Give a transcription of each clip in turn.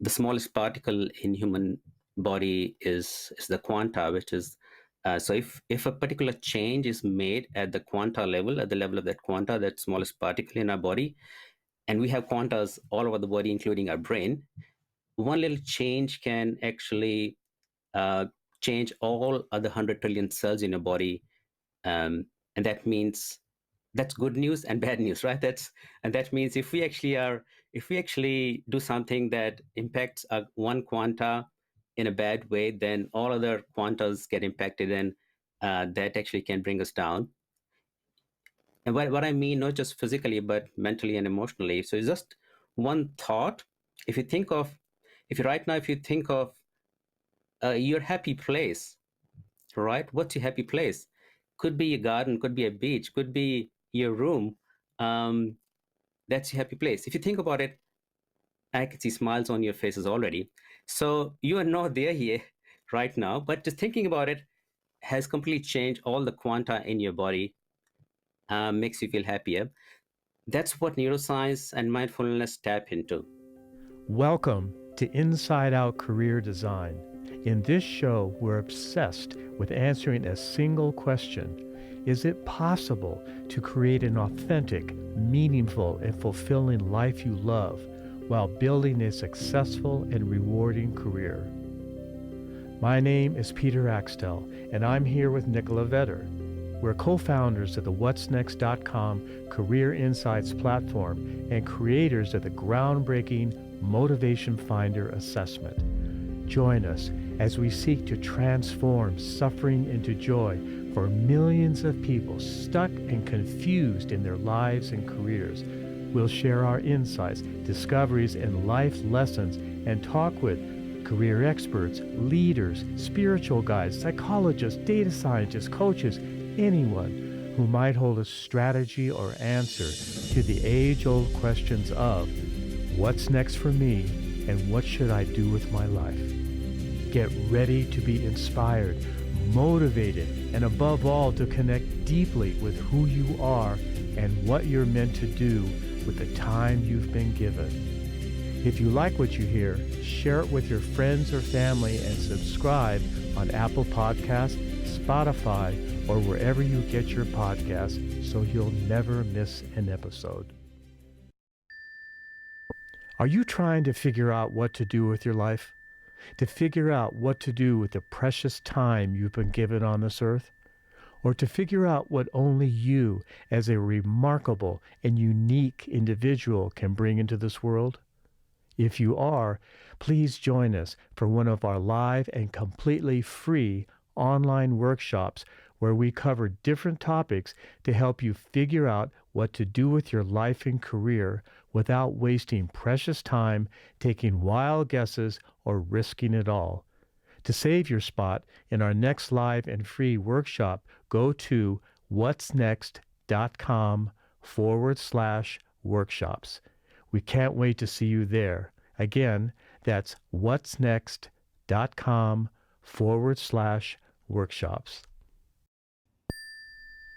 the smallest particle in human body is the quanta, which is so if a particular change is made at the quanta level, at the level of that quanta, that smallest particle in our body, and we have quantas all over the body, including our brain, one little change can actually uh, change all other 100 trillion cells in your body. And that means that's good news and bad news, right? And that means if we actually do something that impacts one quanta in a bad way, then all other quantas get impacted, and that actually can bring us down. And what I mean, not just physically, but mentally and emotionally. So it's just one thought. If you think of, if you right now, if you think of your happy place, right? What's your happy place? Could be a garden, could be a beach, could be your room. Um, that's your happy place. If you think about it, I can see smiles on your faces already. So you are not there here right now, but just thinking about it has completely changed all the quanta in your body, makes you feel happier. That's what neuroscience and mindfulness tap into. Welcome to Inside Out Career Design. In this show, we're obsessed with answering a single question. Is it possible to create an authentic, meaningful, and fulfilling life you love while building a successful and rewarding career? My name is Peter Axtell, and I'm here with Nicola Vetter. We're co-founders of the Whatsnext.com Career Insights platform and creators of the groundbreaking Motivation Finder assessment. Join us as we seek to transform suffering into joy for millions of people stuck and confused in their lives and careers. We'll share our insights, discoveries, and life lessons and talk with career experts, leaders, spiritual guides, psychologists, data scientists, coaches, anyone who might hold a strategy or answer to the age-old questions of what's next for me and what should I do with my life? Get ready to be inspired, motivated, and above all to connect deeply with who you are and what you're meant to do with the time you've been given. If you like what you hear, share it with your friends or family and subscribe on Apple Podcasts, Spotify, or wherever you get your podcasts so you'll never miss an episode. Are you trying to figure out what to do with your life? To figure out what to do with the precious time you've been given on this earth? Or to figure out what only you, as a remarkable and unique individual, can bring into this world? If you are, please join us for one of our live and completely free online workshops where we cover different topics to help you figure out what to do with your life and career without wasting precious time, taking wild guesses, or risking it all. To save your spot in our next live and free workshop, go to whatsnext.com/workshops. We can't wait to see you there. Again, that's whatsnext.com/workshops.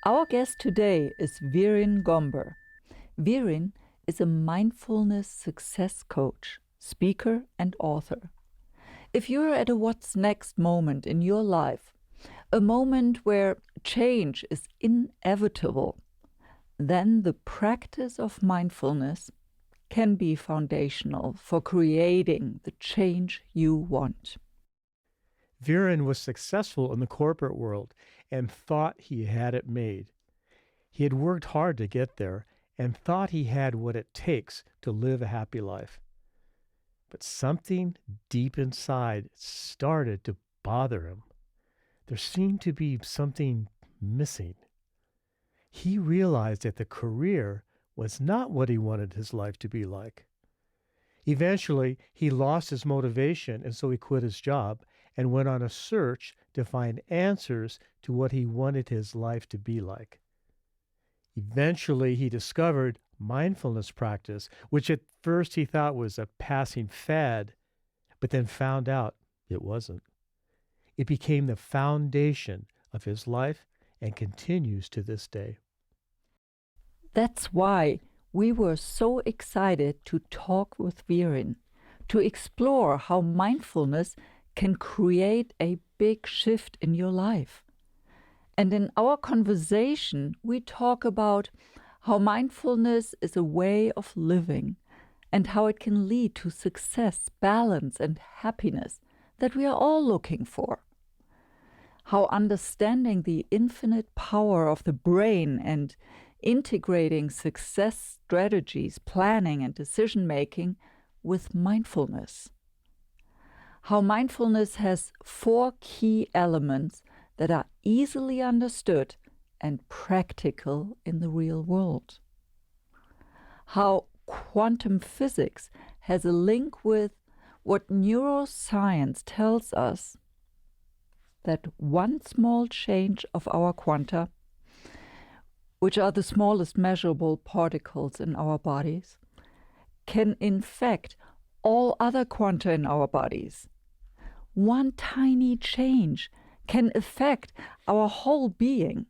Our guest today is Virin Gomber. Virin is a mindfulness success coach, speaker, and author. If you're at a what's next moment in your life, a moment where change is inevitable, then the practice of mindfulness can be foundational for creating the change you want. Virin was successful in the corporate world and thought he had it made. He had worked hard to get there and thought he had what it takes to live a happy life. But something deep inside started to bother him. There seemed to be something missing. He realized that the career was not what he wanted his life to be like. Eventually, he lost his motivation, and so he quit his job and went on a search to find answers to what he wanted his life to be like. Eventually, he discovered mindfulness practice, which at first he thought was a passing fad, but then found out it wasn't. It became the foundation of his life and continues to this day. That's why we were so excited to talk with Virin, to explore how mindfulness can create a big shift in your life. And in our conversation, we talk about how mindfulness is a way of living and how it can lead to success, balance, and happiness that we are all looking for. How understanding the infinite power of the brain and integrating success strategies, planning, and decision making with mindfulness. How mindfulness has 4 key elements that are easily understood and practical in the real world. How quantum physics has a link with what neuroscience tells us, that one small change of our quanta, which are the smallest measurable particles in our bodies, can infect all other quanta in our bodies. One tiny change can affect our whole being.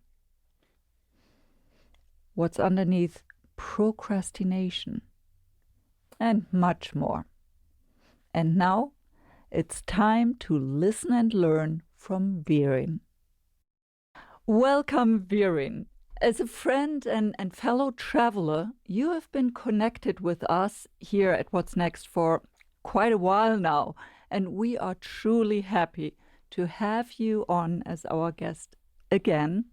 What's underneath procrastination, and much more. And now it's time to listen and learn from Virin. Welcome, Virin. As a friend and fellow traveler, you have been connected with us here at What's Next for quite a while now, and we are truly happy to have you on as our guest again,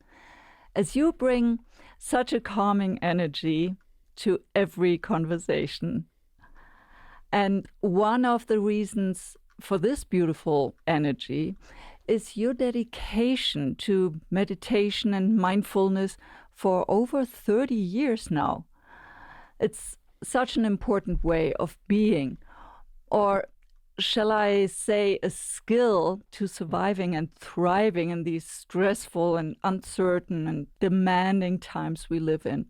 as you bring such a calming energy to every conversation. And one of the reasons for this beautiful energy is your dedication to meditation and mindfulness for over 30 years now. It's such an important way of being, or shall I say, a skill to surviving and thriving in these stressful and uncertain and demanding times we live in.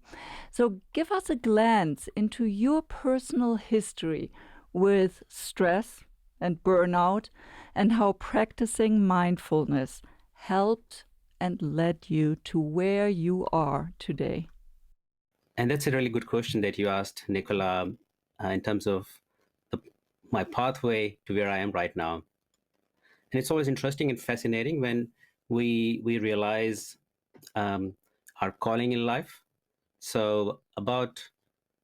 So give us a glance into your personal history with stress and burnout, and how practicing mindfulness helped and led you to where you are today. And that's a really good question that you asked, Nicola, in terms of my pathway to where I am right now. And it's always interesting and fascinating when we realize our calling in life. So about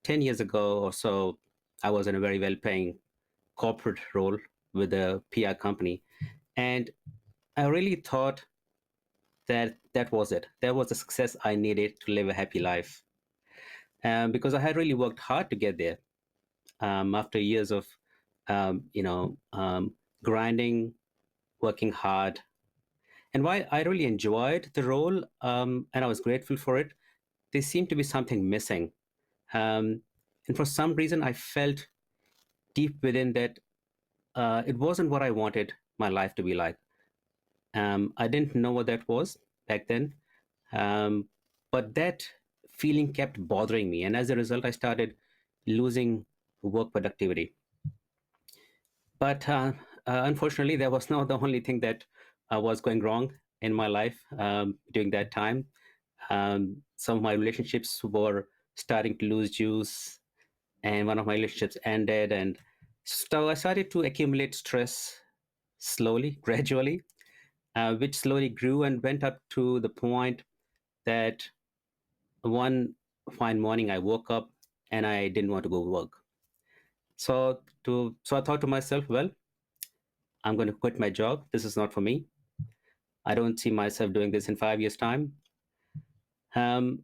10 years ago or so, I was in a very well-paying corporate role with a PR company. And I really thought that that was it. That was the success I needed to live a happy life. Because I had really worked hard to get there. After years of, grinding, working hard. And while I really enjoyed the role and I was grateful for it, there seemed to be something missing. And for some reason, I felt deep within that it wasn't what I wanted my life to be like. I didn't know what that was back then. But that feeling kept bothering me. And as a result, I started losing work productivity. But unfortunately, that was not the only thing that was going wrong in my life during that time. Some of my relationships were starting to lose juice, and one of my relationships ended. And so I started to accumulate stress slowly, gradually, which slowly grew and went up to the point that one fine morning I woke up and I didn't want to go to work. So I thought to myself, well, I'm going to quit my job. This is not for me. I don't see myself doing this in 5 years' time. Um,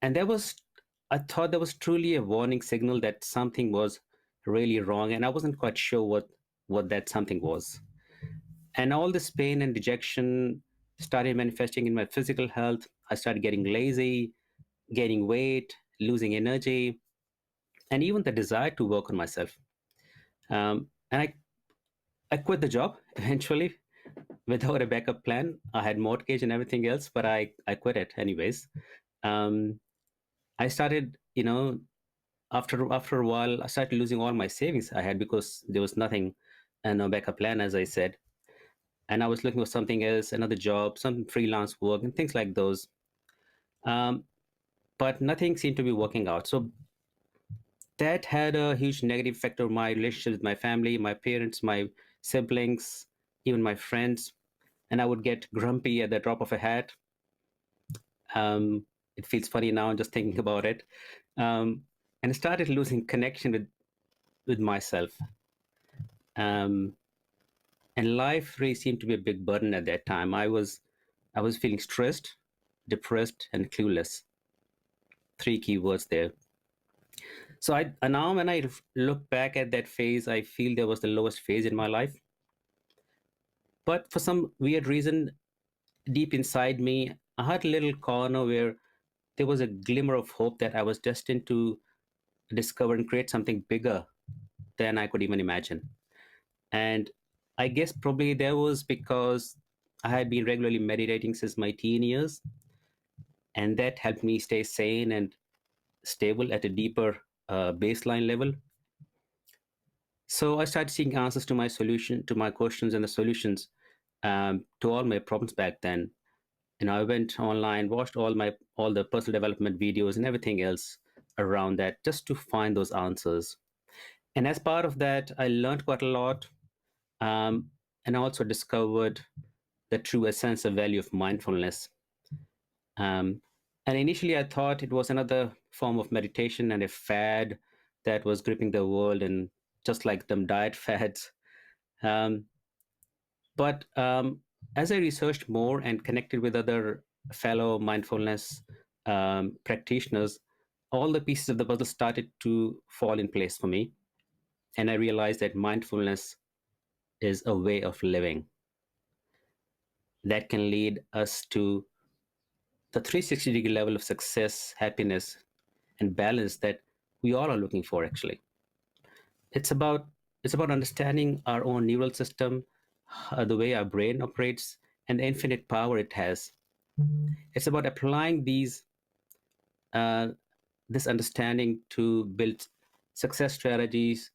and I thought there was truly a warning signal that something was really wrong, and I wasn't quite sure what that something was. And all this pain and dejection started manifesting in my physical health. I started getting lazy, gaining weight, losing energy, and even the desire to work on myself. And I quit the job eventually without a backup plan. I had mortgage and everything else, but I quit it anyways. Um, I started, after a while, I started losing all my savings I had because there was nothing and no backup plan, as I said. And I was looking for something else, another job, some freelance work, and things like those. Um, but nothing seemed to be working out. So that had a huge negative effect on my relationship with my family, my parents, my siblings, even my friends. And I would get grumpy at the drop of a hat. Um, it feels funny now just thinking about it. Um, and I started losing connection with myself. Um, and life really seemed to be a big burden at that time. I was feeling stressed, depressed, and clueless. Three key words there. So now when I look back at that phase, I feel there was the lowest phase in my life. But for some weird reason, deep inside me, I had a little corner where there was a glimmer of hope that I was destined to discover and create something bigger than I could even imagine. And I guess probably that was because I had been regularly meditating since my teen years, and that helped me stay sane and stable at a deeper baseline level. So I started seeking answers to my questions and the solutions to all my problems back then. And I went online, watched all the personal development videos and everything else around that just to find those answers. And as part of that, I learned quite a lot, and I also discovered the true essence of value of mindfulness. Um, and initially, I thought it was another form of meditation and a fad that was gripping the world, and just like them diet fads. Um, but as I researched more and connected with other fellow mindfulness practitioners, all the pieces of the puzzle started to fall in place for me. And I realized that mindfulness is a way of living that can lead us to the 360-degree level of success, happiness, and balance that we all are looking for, actually. It's about it's about understanding our own neural system, the way our brain operates, and the infinite power it has. It's about applying uh, this understanding to build success strategies,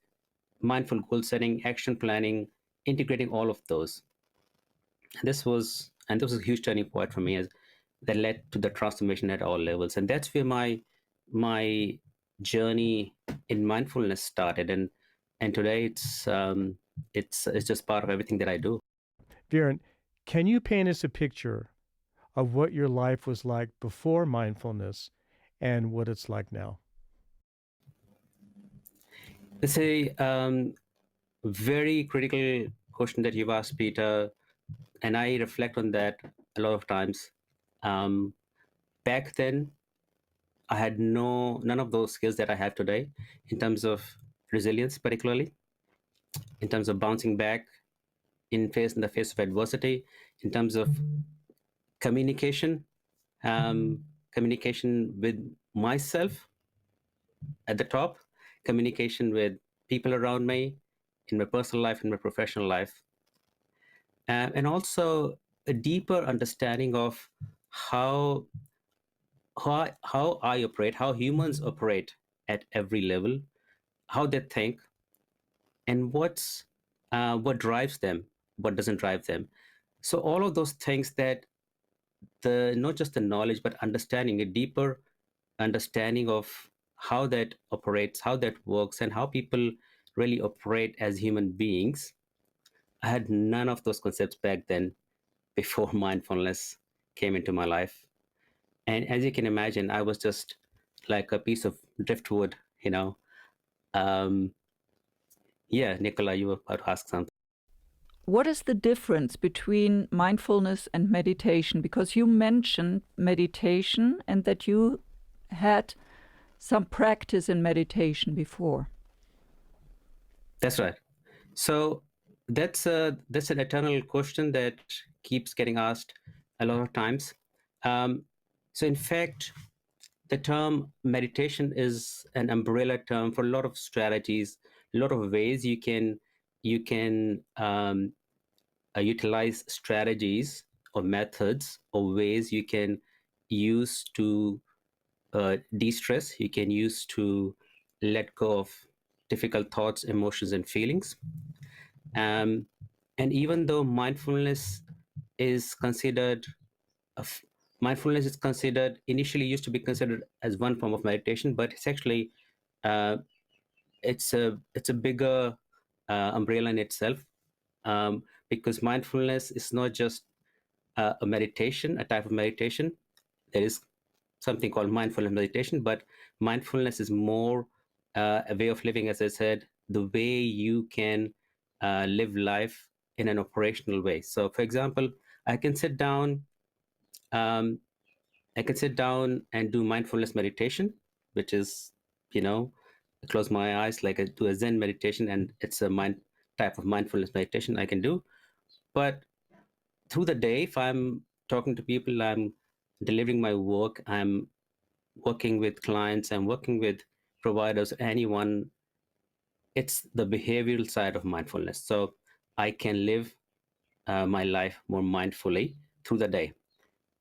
mindful goal setting, action planning, integrating all of those. This was a huge turning point for me, as that led to the transformation at all levels. And that's where my journey in mindfulness started. And today it's just part of everything that I do. Viren, can you paint us a picture of what your life was like before mindfulness and what it's like now? It's a very critical question that you've asked, Peter, and I reflect on that a lot of times. Um, Back then, I had none of those skills that I have today, in terms of resilience, particularly in terms of bouncing back in the face of adversity, in terms of communication, um, communication with myself at the top, communication with people around me, in my personal life, in my professional life, and also a deeper understanding of how how I operate, how humans operate at every level, how they think, and what drives them, what doesn't drive them. So all of those things, that the not just the knowledge but understanding, a deeper understanding of how that operates, how that works, and how people really operate as human beings. I had none of those concepts back then, before mindfulness came into my life. And as you can imagine, I was just like a piece of driftwood, you know. um yeah, Nicola, you were about to ask something. What is the difference between mindfulness and meditation? Because you mentioned meditation and that you had some practice in meditation before. That's right. So that's an eternal question that keeps getting asked a lot of times. Um, so in fact, the term meditation is an umbrella term for a lot of strategies, a lot of ways you can utilize strategies or methods or ways you can use to de-stress. You can use to let go of difficult thoughts, emotions, and feelings. Um, and even though is considered a f- mindfulness is considered initially used to be considered as one form of meditation, but it's actually uh, it's a bigger umbrella in itself, because mindfulness is not just a meditation, a type of meditation. There is something called mindfulness meditation, but mindfulness is more a way of living, as I said, the way you can live life in an operational way. So, for example, I can sit down, um, I can sit down and do mindfulness meditation, which is, you know, close my eyes like I do a Zen meditation, and it's a mind type of mindfulness meditation I can do. But through the day, if I'm talking to people, I'm delivering my work, I'm working with clients, I'm working with providers, anyone, it's the behavioral side of mindfulness. So I can live my life more mindfully through the day.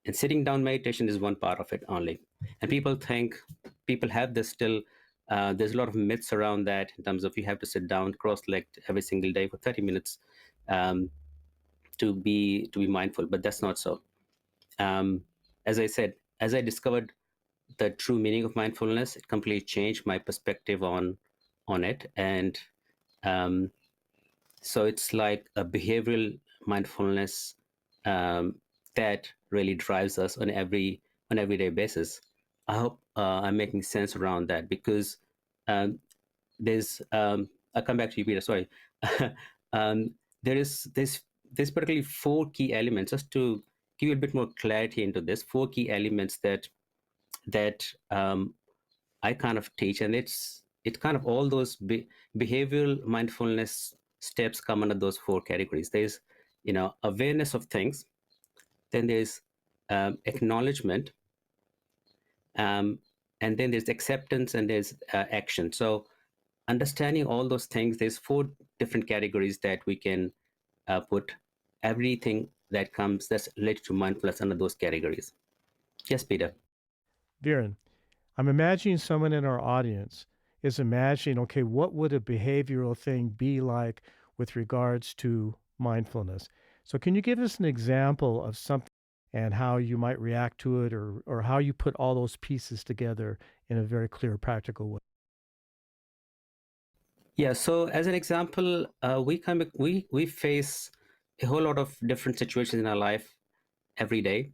And sitting down meditation is one part of it only. And people have this still, there's a lot of myths around that in terms of you have to sit down cross-legged every single day for 30 minutes um, to be mindful, but that's not so. Um, as I said, as I discovered the true meaning of mindfulness, it completely changed my perspective on it. And um, so it's like a behavioral mindfulness that really drives us on everyday basis. I hope I'm making sense around that, because um, there's I'll come back to you, Peter. Sorry. um, there is this there's particularly four key elements, just to give you a bit more clarity into this. Four key elements that I kind of teach, and it's kind of all those behavioral mindfulness steps come under those four categories. There's awareness of things, then there's acknowledgement, um, and then there's acceptance, and there's action. So understanding all those things, there's four different categories that we can put everything that's related to mindfulness under those categories. Yes, Peter. Viren, I'm imagining someone in our audience is imagining, okay, what would a behavioral thing be like with regards to mindfulness? So, can you give us an example of something and how you might react to it, or how you put all those pieces together in a very clear, practical way? Yeah. So as an example, we face a whole lot of different situations in our life every day.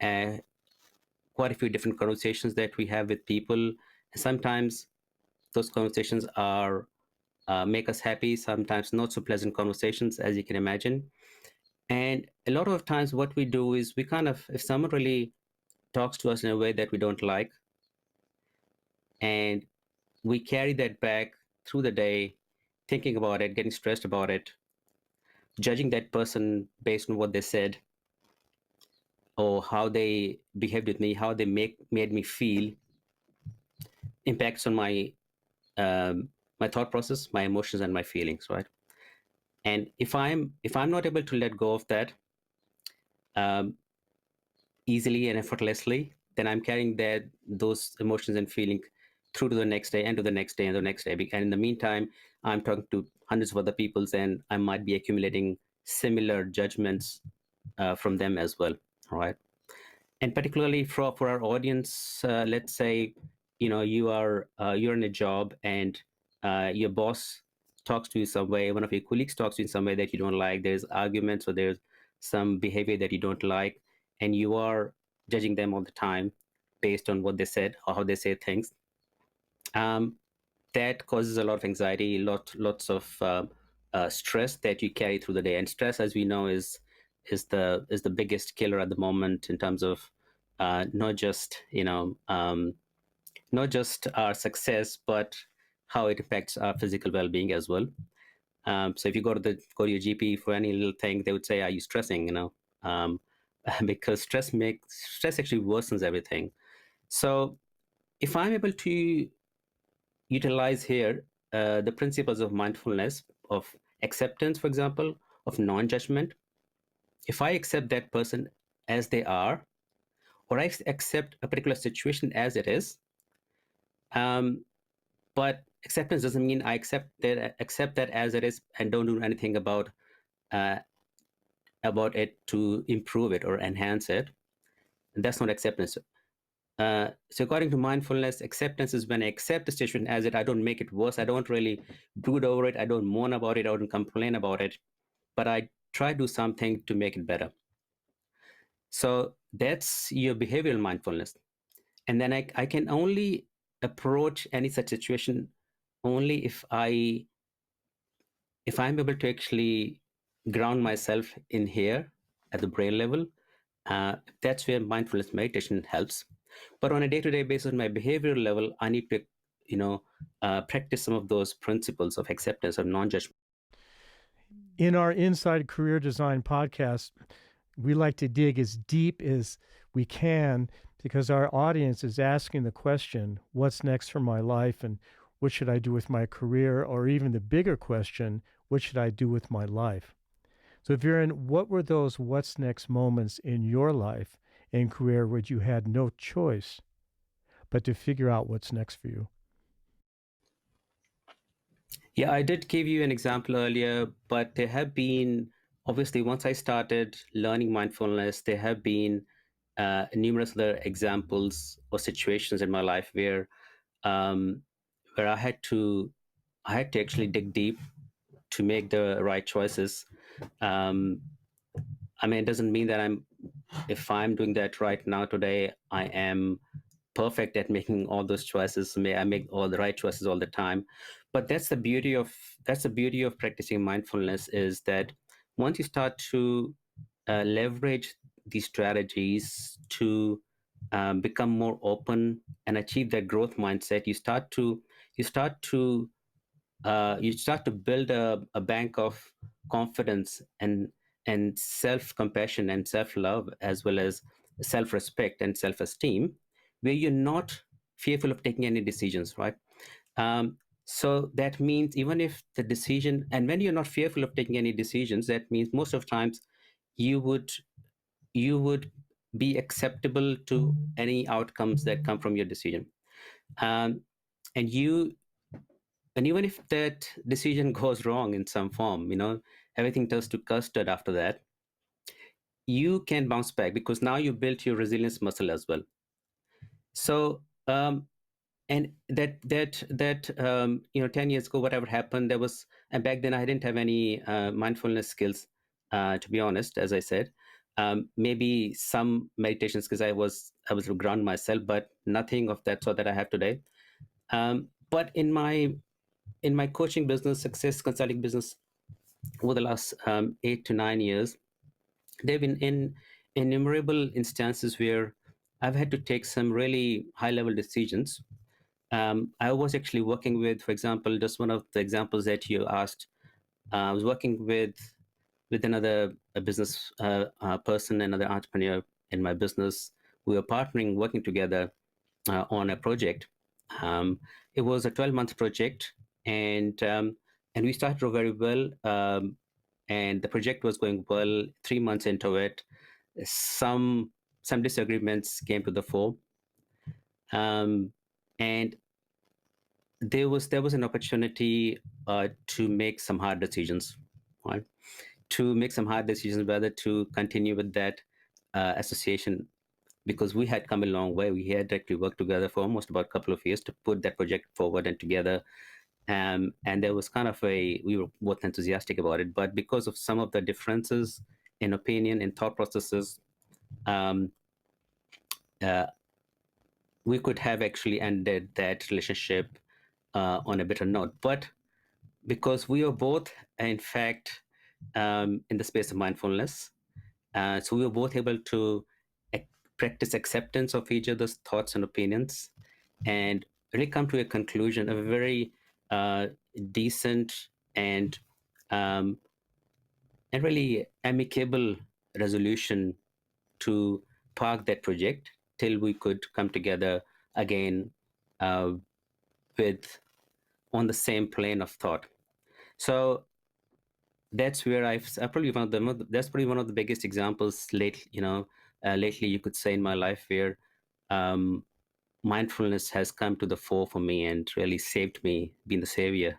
Uh, Quite a few different conversations that we have with people. Sometimes those conversations are make us happy. Sometimes not so pleasant conversations, as you can imagine. And a lot of times, what we do is we kind of, if someone really talks to us in a way that we don't like, and we carry that back through the day, thinking about it, getting stressed about it, judging that person based on what they said or how they behaved with me, how they made me feel, impacts on my thought process, my emotions, and my feelings, right? And if I'm not able to let go of that um, easily and effortlessly, then I'm carrying those emotions and feelings through to the next day and to the next day and the next day. And in the meantime, I'm talking to hundreds of other peoples, and I might be accumulating similar judgments from them as well, right? And particularly for our audience, let's say you're in a job, and your boss talks to you some way, one of your colleagues talks to you in some way that you don't like, there's arguments or there's some behavior that you don't like, and you are judging them all the time based on what they said or how they say things. um, that causes a lot of anxiety, lots of stress that you carry through the day. And stress, as we know, is the biggest killer at the moment in terms of not just not just our success, but how it affects our physical well-being as well. So if you go to your GP for any little thing, they would say, "Are you stressing?" Because stress actually worsens everything. So if I'm able to utilize here the principles of mindfulness, of acceptance, for example, of non-judgment. If I accept that person as they are, or I accept a particular situation as it is, um, but acceptance doesn't mean I accept that as it is and don't do anything uh, about it to improve it or enhance it. And that's not acceptance. So according to mindfulness, acceptance is when I accept the situation as it. I don't make it worse. I don't really brood over it. I don't moan about it. I don't complain about it. But I try to do something to make it better. So that's your behavioral mindfulness. And then I can only approach any such situation only if I'm able to actually ground myself in here at the brain level. That's where mindfulness meditation helps. But on a day-to-day basis, my behavioral level, I need to, practice some of those principles of acceptance, of non-judgment. In our Inside Career Design podcast, we like to dig as deep as we can because our audience is asking the question, what's next for my life and what should I do with my career? Or even the bigger question, what should I do with my life? So Virin, what were those what's next moments in your life and career where you had no choice but to figure out what's next for you? Yeah, I did give you an example earlier, but there have been, obviously, once I started learning mindfulness, there have been numerous other examples or situations in my life um, where I had to actually dig deep to make the right choices. Um, I mean, it doesn't mean that if I'm doing that right now today, I am perfect at making all those choices. May I make all the right choices all the time? But that's the beauty of practicing mindfulness, is that once you start to leverage these strategies to become more open and achieve that growth mindset, you start to you start to build a bank of confidence and self-compassion and self-love, as well as self-respect and self-esteem, where you're not fearful of taking any decisions, right? um, so that means even if the decision, and when you're not fearful of taking any decisions, that means most of times you would you would be acceptable to any outcomes that come from your decision. um, and you and even if that decision goes wrong in some form, everything turns to custard after that, you can bounce back because now you built your resilience muscle as well. So and that 10 years ago, whatever happened, there was, and back then I didn't have any mindfulness skills, to be honest, as I said. Maybe some meditation skills, I was to ground myself, but nothing of that sort that I have today. But in my coaching business, success consulting business, over the last 8 to 9 years, there have been innumerable instances where I've had to take some really high level decisions. I was actually working with, for example, just one of the examples that you asked. I was working with another business person, another entrepreneur in my business. We were partnering, working together on a project. Um, it was a 12-month project, and we started very well. And the project was going well. 3 months into it, some disagreements came to the fore, um, and there was an opportunity to make some hard decisions, right? To make some hard decisions whether to continue with that association, because we had come a long way. We had actually worked together for almost about a couple of years to put that project forward and together. And there was kind of we were both enthusiastic about it, but because of some of the differences in opinion, in thought processes, um, uh, we could have actually ended that relationship on a better note. But because we were both, in fact, in the space of mindfulness, so we were both able to ac- practice acceptance of each other's thoughts and opinions, and really come to a conclusion, a very decent and um, really amicable resolution to park that project till we could come together again, uh, with on the same plane of thought. So that's where probably that's probably one of the biggest examples lately, you could say, in my life, where um, mindfulness has come to the fore for me and really saved me, been the savior.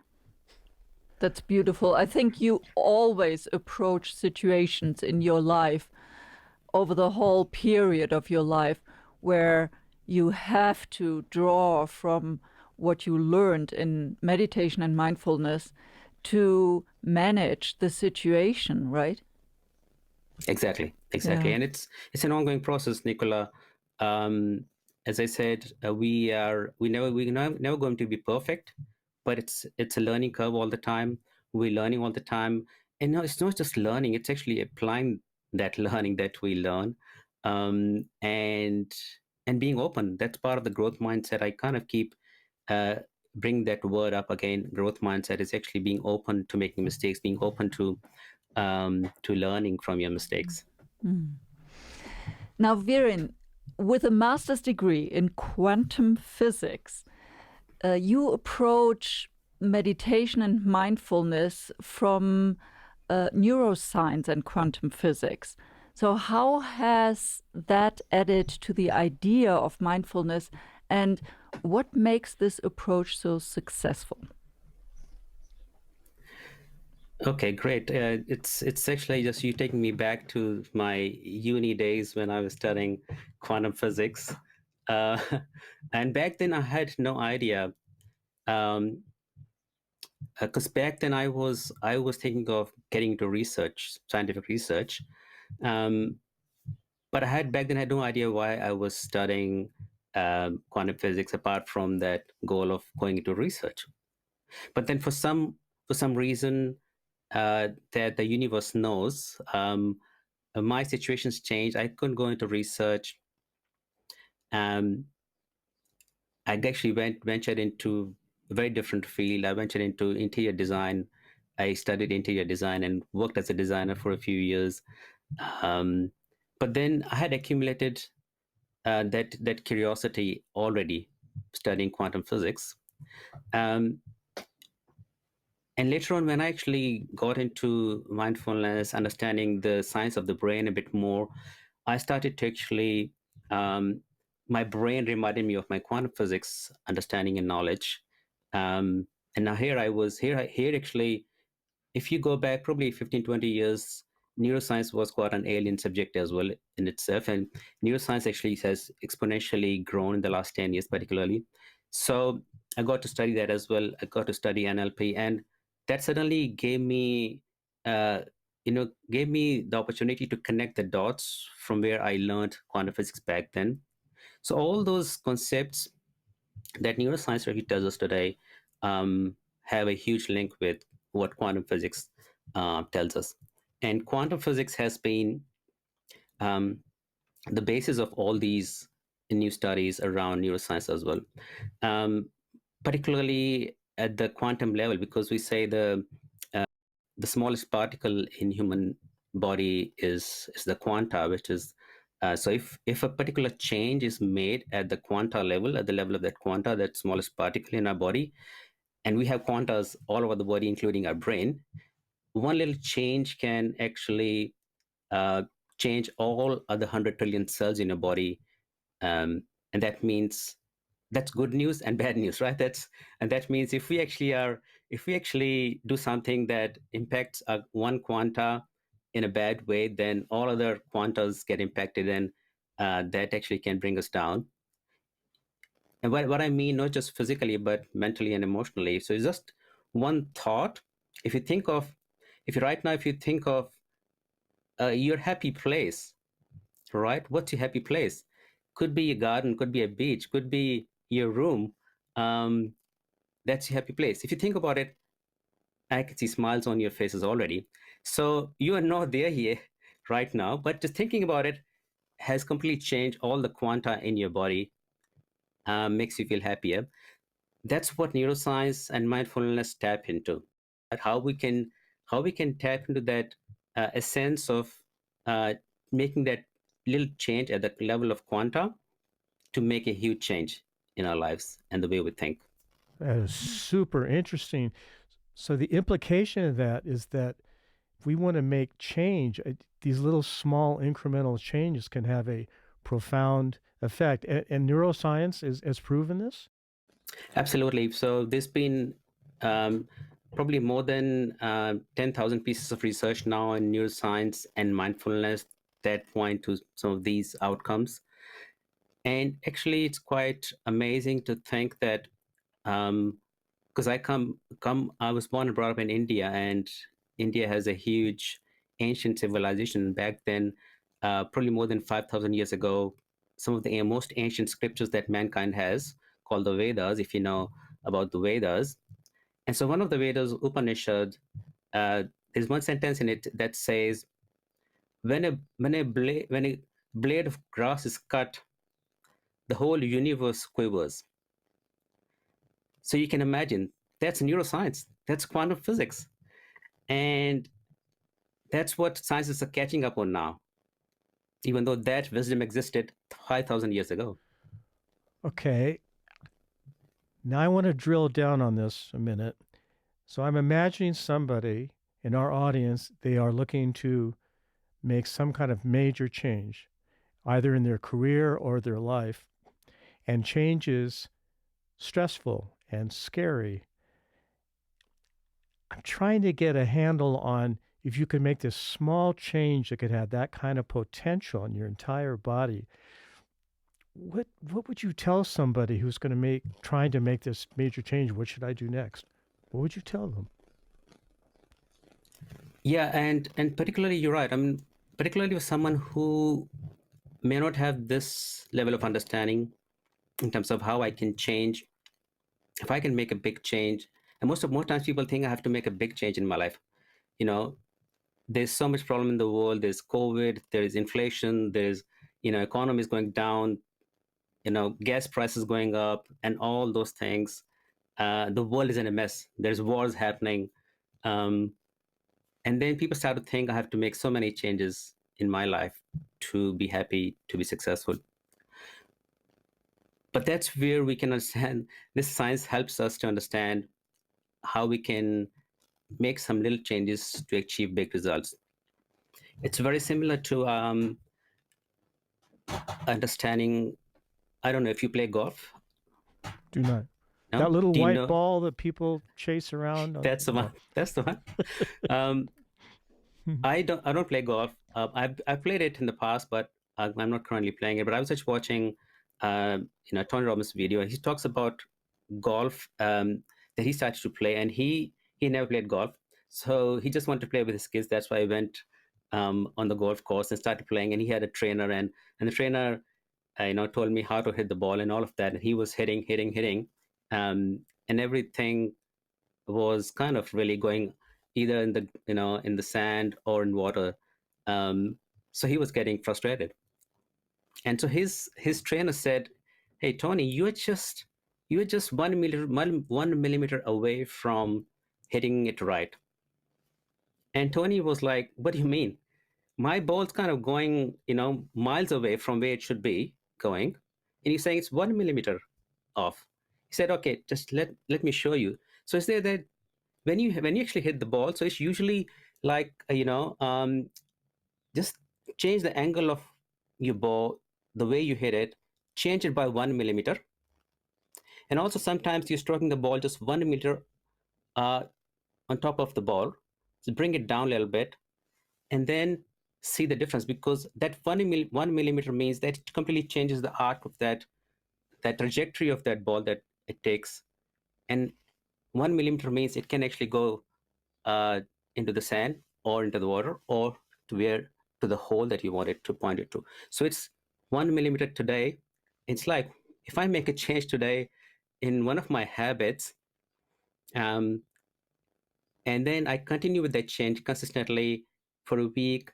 That's beautiful. I think you always approach situations in your life over the whole period of your life where you have to draw from what you learned in meditation and mindfulness to manage the situation, right? Exactly. Yeah. And it's an ongoing process, Nicola. um, as I said, we're never going to be perfect, but it's a learning curve all the time. We're learning all the time, and no, it's not just learning, it's actually applying that learning that we learn. Um, and and being open, that's part of the growth mindset. I kind of keep uh, bring that word up again. Growth mindset is actually being open to making mistakes, being open to learning from your mistakes. Mm. Now, Virin, with a master's degree in quantum physics, you approach meditation and mindfulness from neuroscience and quantum physics. So, how has that added to the idea of mindfulness, and what makes this approach so successful? Okay, great. It's actually just you taking me back to my uni days when I was studying quantum physics, uh, and back then I had no idea, because back then I was thinking of getting into research, scientific research, um, but I had back then had no idea why I was studying quantum physics apart from that goal of going into research. But then for some reason that the universe knows, my situations changed. I couldn't go into research. Um, I actually ventured into a very different field. I ventured into interior design. I studied interior design and worked as a designer for a few years. Um, but then I had accumulated that curiosity already studying quantum physics. Um, and later on, when I actually got into mindfulness, understanding the science of the brain a bit more, I started to actually, um, my brain reminded me of my quantum physics understanding and knowledge. And now here I was, here actually, if you go back probably 15, 20 years, neuroscience was quite an alien subject as well in itself. And neuroscience actually has exponentially grown in the last 10 years, particularly. So I got to study that as well. I got to study NLP, and that suddenly uh, gave me the opportunity to connect the dots from where I learned quantum physics back then. So all those concepts that neuroscience really tells us today have a huge link with what quantum physics tells us. And quantum physics has been um, the basis of all these new studies around neuroscience as well, um, particularly at the quantum level, because we say the smallest particle in human body is the quanta, which is so if a particular change is made at the quanta level, at the level of that quanta, that smallest particle in our body, and we have quantas all over the body, including our brain, one little change can actually uh, change all other 100 trillion cells in your body. And that means that's good news and bad news, right? And that means if we actually do something that impacts one quanta in a bad way, then all other quantas get impacted, and that actually can bring us down. And what I mean, not just physically, but mentally and emotionally. So it's just one thought. If you think of, if you right now, if you think of your happy place, right? What's your happy place? Could be a garden, could be a beach, could be your room. Um, that's your happy place. If you think about it, I can see smiles on your faces already. So you are not there here right now, but just thinking about it has completely changed all the quanta in your body, makes you feel happier. That's what neuroscience and mindfulness tap into. At how we can tap into that essence of uh, making that little change at the level of quanta to make a huge change in our lives and the way we think. That is super interesting. So the implication of that is that if we want to make change, these little small incremental changes can have a profound effect. And neuroscience has proven this? Absolutely. So there's been um, probably more than 10,000 pieces of research now in neuroscience and mindfulness that point to some of these outcomes. And actually, it's quite amazing to think that, because I was born and brought up in India, and India has a huge ancient civilization back then, probably more than 5,000 years ago. Some of the most ancient scriptures that mankind has, called the Vedas, if you know about the Vedas. And so one of the Vedas, Upanishad, uh, there's one sentence in it that says, when a blade of grass is cut, the whole universe quivers. So you can imagine that's neuroscience, that's quantum physics, and that's what scientists are catching up on now, even though that wisdom existed 5,000 years ago. Okay, now I want to drill down on this a minute. So I'm imagining somebody in our audience, they are looking to make some kind of major change, either in their career or their life, and change is stressful and scary. I'm trying to get a handle on if you could make this small change that could have that kind of potential in your entire body. What would you tell somebody who's going to trying to make this major change? What should I do next? What would you tell them? Yeah, and particularly you're right. I mean, particularly with someone who may not have this level of understanding in terms of how I can change, if I can make a big change. And most times people think I have to make a big change in my life. You know, there's so much problem in the world. There's COVID, there is inflation, there's, economy is going down, gas prices going up, and all those things. The world is in a mess. There's wars happening. Um, and then people start to think I have to make so many changes in my life to be happy, to be successful. But that's where we can understand, this science helps us to understand how we can make some little changes to achieve big results. It's very similar to understanding. I don't know if you play golf. Do not. That No, little do you white know? ball that people chase around. That's the one. No. That's the one. um, I don't play golf. I've played it in the past, but I'm not currently playing it. But I was just watching, Tony Robbins' video. He talks about golf, that he started to play, and he never played golf, so he just wanted to play with his kids. That's why he went on the golf course and started playing. And he had a trainer, and the trainer, told me how to hit the ball and all of that. And he was hitting, and everything was kind of really going either in the in the sand or in water. So he was getting frustrated, and so his trainer said, "Hey Tony, you're just 1 millimeter away from hitting it right." And Tony was like, "What do you mean? My ball's kind of going miles away from where it should be going, and you're saying it's 1 millimeter off." He said, "Okay, just let me show you." So it's there that when you actually hit the ball, so it's usually like, just change the angle of your ball, the way you hit it, change it by 1 millimeter. And also sometimes you're stroking the ball just 1 meter uh, on top of the ball, so bring it down a little bit, and then see the difference, because that 1 millimeter means that it completely changes the arc of that trajectory of that ball that it takes. And 1 millimeter means it can actually go uh, into the sand or into the water, or to the hole that you want it to point it to. So it's 1 millimeter today. It's like, if I make a change today in one of my habits, um, and then I continue with that change consistently for a week,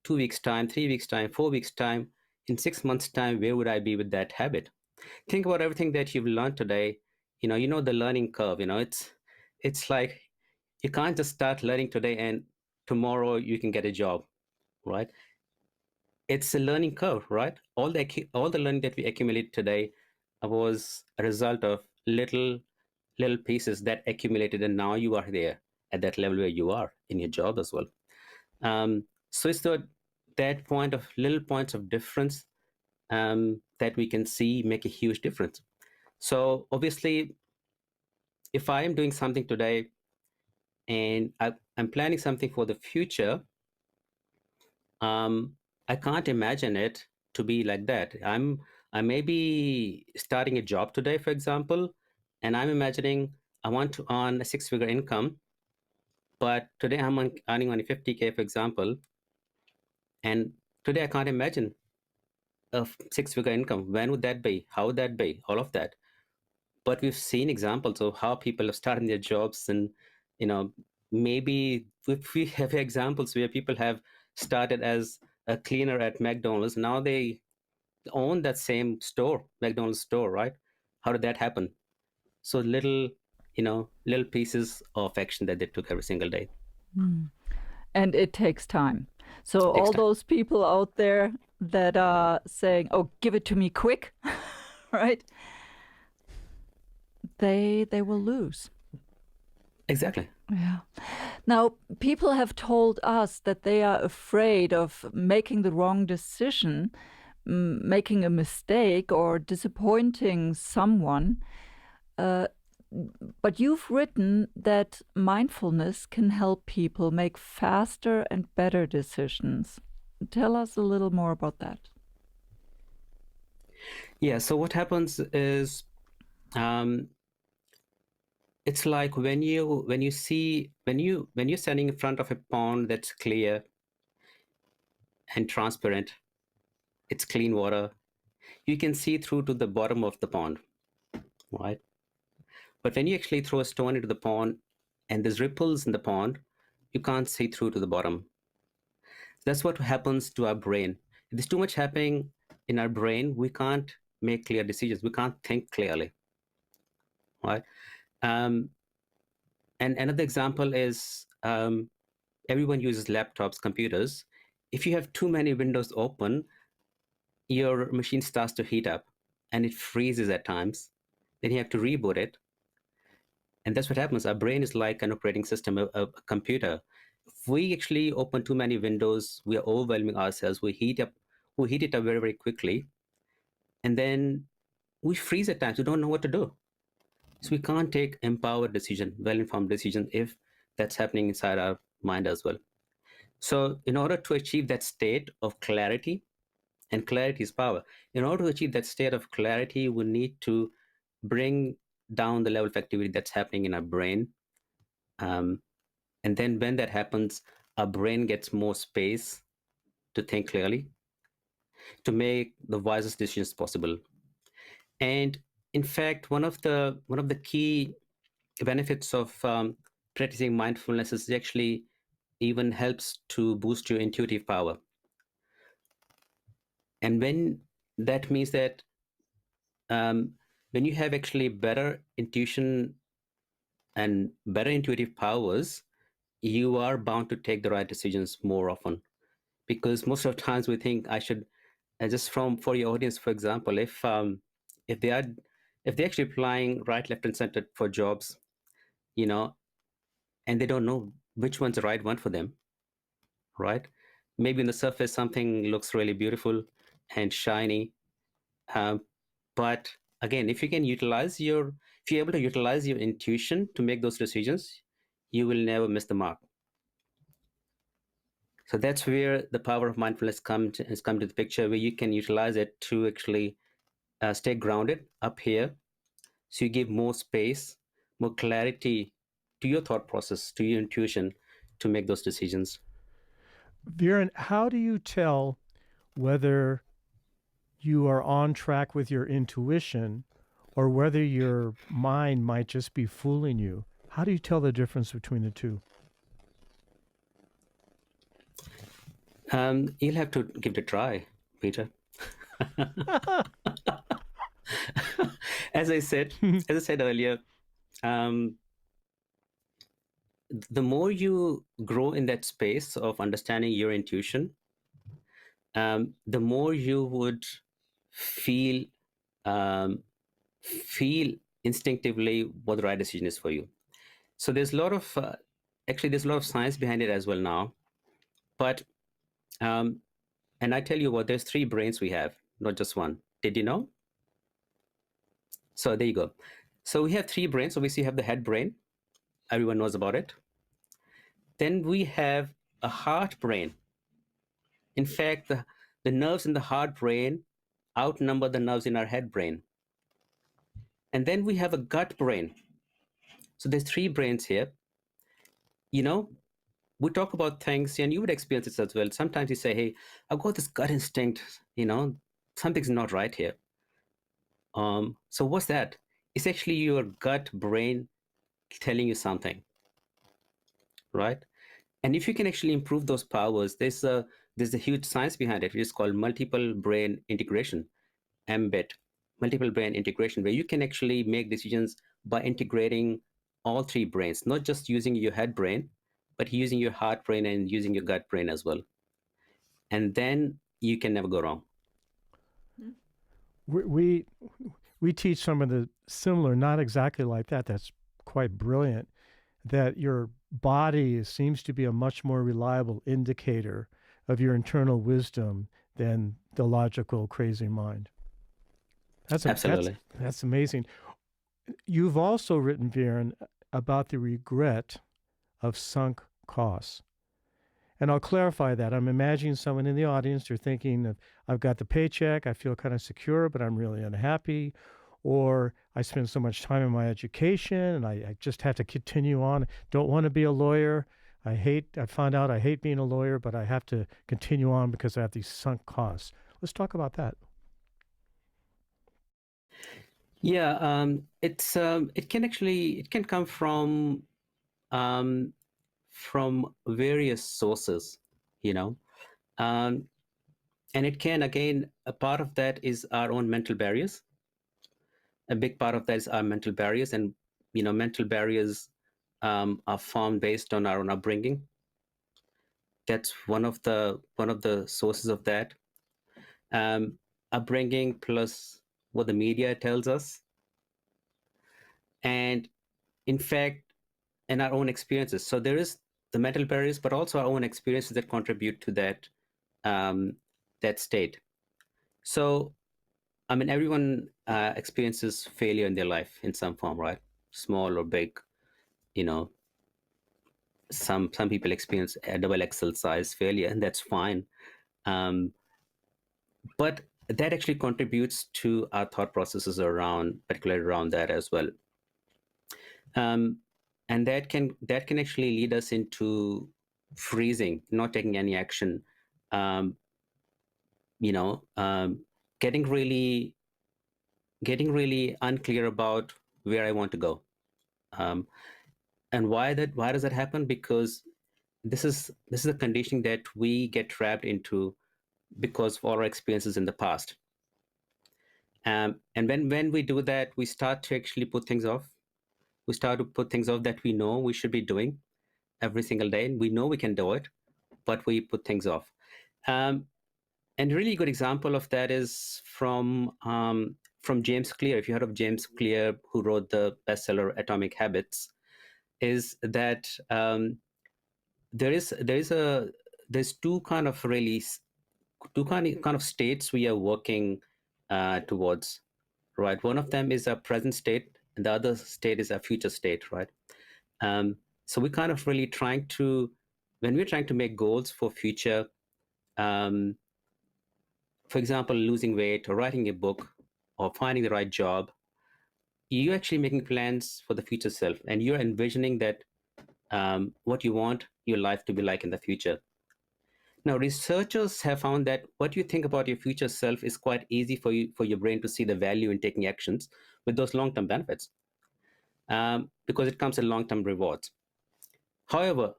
2 weeks time, 3 weeks time, 4 weeks time, in 6 months time, where would I be with that habit? Think about everything that you've learned today. The learning curve. It's like, you can't just start learning today and tomorrow you can get a job, right? It's a learning curve, right? All the learning that we accumulate today was a result of little pieces that accumulated, and now you are there at that level where you are in your job as well. So it's that point of little points of difference, that we can see make a huge difference. So obviously, if I am doing something today and I'm planning something for the future, um, I can't imagine it to be like that. I may be starting a job today, for example, and I'm imagining I want to earn a six-figure income, but today earning only 50K, for example, and today I can't imagine a six-figure income. When would that be? How would that be? All of that. But we've seen examples of how people have started their jobs, and you know, maybe if we have examples where people have started as a cleaner at McDonald's, now they own that same store, McDonald's store, right? How did that happen? So little pieces of action that they took every single day. And it takes time. So Takes all time. those people out there that are saying, "Oh, give it to me quick," right? They will lose. Exactly. Yeah. Now, people have told us that they are afraid of making the wrong decision, making a mistake, or disappointing someone. But you've written that mindfulness can help people make faster and better decisions. Tell us a little more about that. Yeah. So what happens is, um, it's like when you're standing in front of a pond that's clear and transparent, it's clean water. You can see through to the bottom of the pond, right? But when you actually throw a stone into the pond and there's ripples in the pond, you can't see through to the bottom. That's what happens to our brain. If there's too much happening in our brain, we can't make clear decisions. We can't think clearly, right? Um, and another example is, everyone uses laptops, computers. If you have too many windows open, your machine starts to heat up and it freezes at times. Then you have to reboot it. And that's what happens. Our brain is like an operating system, a computer. If we actually open too many windows, we are overwhelming ourselves. We heat it up very, very quickly. And then we freeze at times. We don't know what to do. So we can't take empowered decision, well-informed decision if that's happening inside our mind as well. So in order to achieve that state of clarity, and clarity is power. In order to achieve that state of clarity, we need to bring down the level of activity that's happening in our brain. Um, and then when that happens, our brain gets more space to think clearly, to make the wisest decisions possible. And in fact, one of the key benefits of practicing mindfulness is it actually even helps to boost your intuitive power. And when that means that, um, when you have actually better intuition and better intuitive powers, you are bound to take the right decisions more often. Because most of the times we think I should, just from for your audience, for example, if they are if they're actually applying right, left, and center for jobs, you know, and they don't know which one's the right one for them, right? Maybe on the surface something looks really beautiful and shiny, um, but again, if you're able to utilize your intuition to make those decisions, you will never miss the mark. So that's where the power of mindfulness has come to the picture, where you can utilize it to actually stay grounded up here. So you give more space, more clarity to your thought process, to your intuition, to make those decisions. Viren, how do you tell whether you are on track with your intuition or whether your mind might just be fooling you? How do you tell the difference between the two? You'll have to give it a try, Peter. as I said, as I said earlier, um, the more you grow in that space of understanding your intuition, the more you would feel um, feel instinctively what the right decision is for you. So there's a lot of actually there's a lot of science behind it as well now. But um, and I tell you what, there's three brains we have, not just one. Did you know? So there you go. So we have three brains. Obviously, you have the head brain. Everyone knows about it. Then we have a heart brain. In fact, the nerves in the heart brain outnumber the nerves in our head brain. And then we have a gut brain. So there's three brains here. You know, we talk about things, and you would experience this as well. Sometimes you say, hey, I've got this gut instinct, something's not right here. So what's that? It's actually your gut brain telling you something, right? And if you can actually improve those powers, there's a huge science behind it. It is called multiple brain integration, MBIT, multiple brain integration, where you can actually make decisions by integrating all three brains, not just using your head brain, but using your heart brain and using your gut brain as well. And then you can never go wrong. We teach some of the similar, not exactly like that. That's quite brilliant. That your body seems to be a much more reliable indicator of your internal wisdom than the logical, crazy mind. Absolutely. That's amazing. You've also written, Viren, about the regret of sunk costs. And I'll clarify that. I'm imagining someone in the audience, they're thinking of, I've got the paycheck, I feel kind of secure, but I'm really unhappy. Or I spend so much time in my education and I just have to continue on. Don't want to be a lawyer. I found out I hate being a lawyer, but I have to continue on because I have these sunk costs. Let's talk about that. Yeah, it can come from various sources, you know, um, and it can, again, a part of that is our own mental barriers. A big part of that is our mental barriers, and mental barriers are formed based on our own upbringing. That's one of the sources of that. Um, Upbringing plus what the media tells us, and in fact, in our own experiences. So there is the mental barriers, but also our own experiences that contribute to um, that state. So, I mean, everyone experiences failure in their life in some form, right? Small or big. You know, some people experience a double XL size failure, and that's fine. Um, but that actually contributes to our thought processes around, particularly around that as well. Um, and that can actually lead us into freezing, not taking any action, um, you know, um, getting really unclear about where I want to go. Um, and why does that happen? Because this is a conditioning that we get trapped into because of all our experiences in the past. And when we do that, we start to actually put things off. We start to put things off that we know we should be doing every single day, and we know we can do it, but we put things off. Um, and a really good example of that is from James Clear. If you heard of James Clear, who wrote the bestseller Atomic Habits, is that there's two kind of states we are working towards, right? One of them is a present state, and the other state is a future state, right? Um, so we kind of really trying to, when we're trying to make goals for future, um, for example, losing weight or writing a book or finding the right job, you're actually making plans for the future self, and you're envisioning that what you want your life to be like in the future. Now, researchers have found that what you think about your future self is quite easy for your brain to see the value in taking actions with those long-term benefits, because it comes in long-term rewards. However,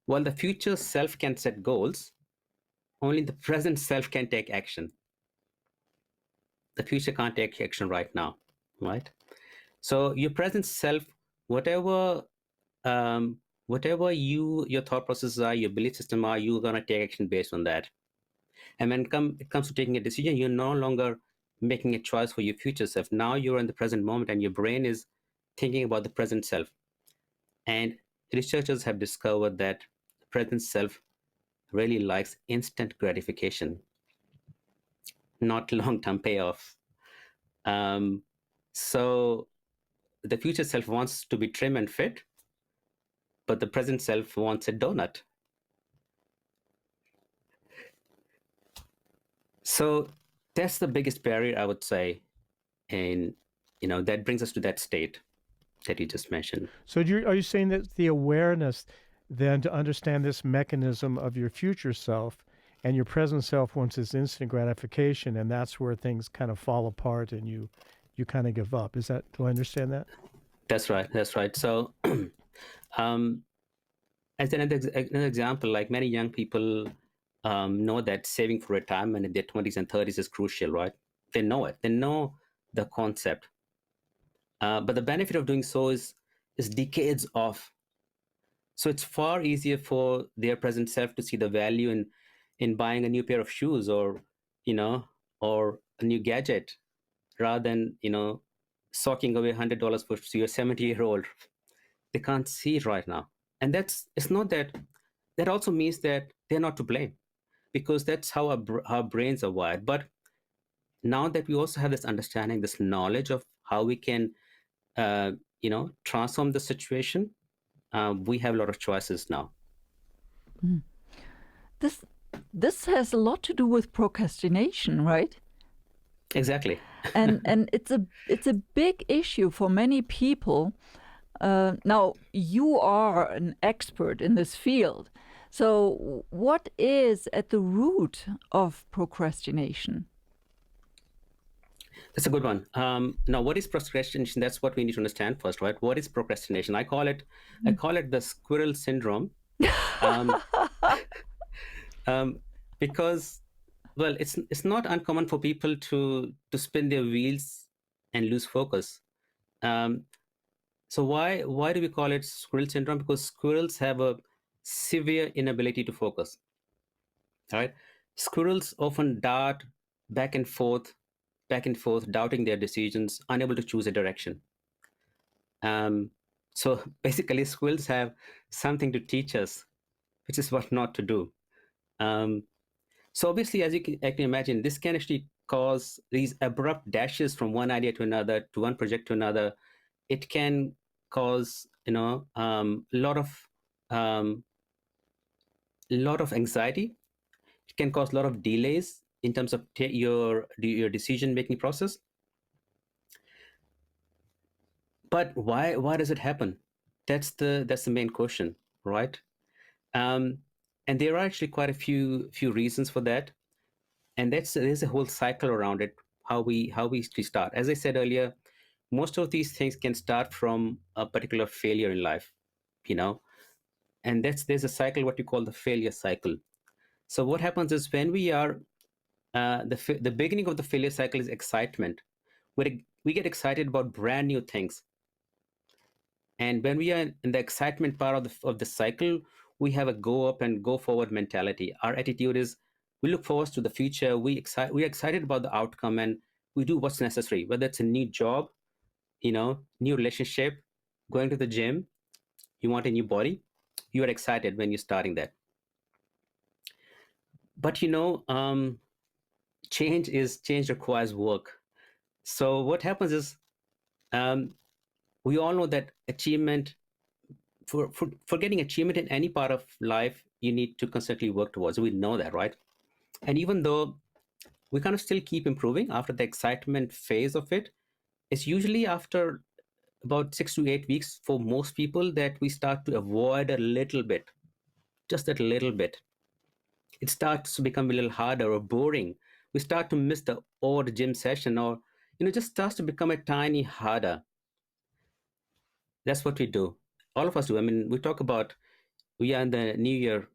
while the future self can set goals, only the present self can take action. The future can't take action right now, right? So your present self, whatever um, whatever your thought processes are, your belief system are, you're gonna take action based on that. And when it comes to taking a decision, you're no longer making a choice for your future self. Now you're in the present moment, and your brain is thinking about the present self. And researchers have discovered that the present self really likes instant gratification, not long-term payoff. Um, so the future self wants to be trim and fit, but the present self wants a donut. So That's the biggest barrier, I would say. And, that brings us to that state that you just mentioned. So are you saying that the awareness then to understand this mechanism of your future self and your present self wants this instant gratification, and that's where things kind of fall apart and you kind of give up? Do I understand that? That's right. That's right. So, um, as another example, like many young people know that saving for retirement in their 20s and 30s is crucial, right? They know it. They know the concept. But the benefit of doing so is decades off. So it's far easier for their present self to see the value in buying a new pair of shoes, or a new gadget, rather than socking away $100 for your 70-year-old. They can't see it right now, and it's not that also means that they're not to blame, because that's how our brains are wired. But now that we also have this understanding, this knowledge of how we can transform the situation, we have a lot of choices now. Mm. This has a lot to do with procrastination, right? Exactly. and it's a big issue for many people. Now, you are an expert in this field. So what is at the root of procrastination? That's a good one. Now, what is procrastination? That's what we need to understand first, right? What is procrastination? I call it the squirrel syndrome, um, because, well, it's not uncommon for people to spin their wheels and lose focus. Um, so why do we call it squirrel syndrome? Because squirrels have a severe inability to focus. Right? Squirrels often dart back and forth, doubting their decisions, unable to choose a direction. So basically, squirrels have something to teach us, which is what not to do. Um, so obviously, as I can imagine, this can actually cause these abrupt dashes from one idea to another, to one project to another. It can cause, um, lot of anxiety. It can cause a lot of delays in terms of your decision making process. But why does it happen? That's the main question, right? um, and there are actually quite a few reasons for that, and there's a whole cycle around it. How we start, as I said earlier, most of these things can start from a particular failure in life, you know and there's a cycle, what you call the failure cycle. So what happens is, when we are the beginning of the failure cycle is excitement. We get excited about brand new things, and when we are in the excitement part of the cycle, we have a go up and go forward mentality. Our attitude is, we look forward to the future. We're excited about the outcome, and we do what's necessary, whether it's a new job, new relationship, going to the gym, you want a new body. You are excited when you're starting that. But change requires work. So what happens is, um, we all know that achievement, for getting achievement in any part of life, you need to constantly work towards. We know that, right? And even though we kind of still keep improving after the excitement phase of it, it's usually after about 6 to 8 weeks for most people that we start to avoid a little bit, just that little bit. It starts to become a little harder or boring. We start to miss the odd gym session, or just starts to become a tiny harder. That's what we do. All of us do. I mean, we talk about, we are in the new year,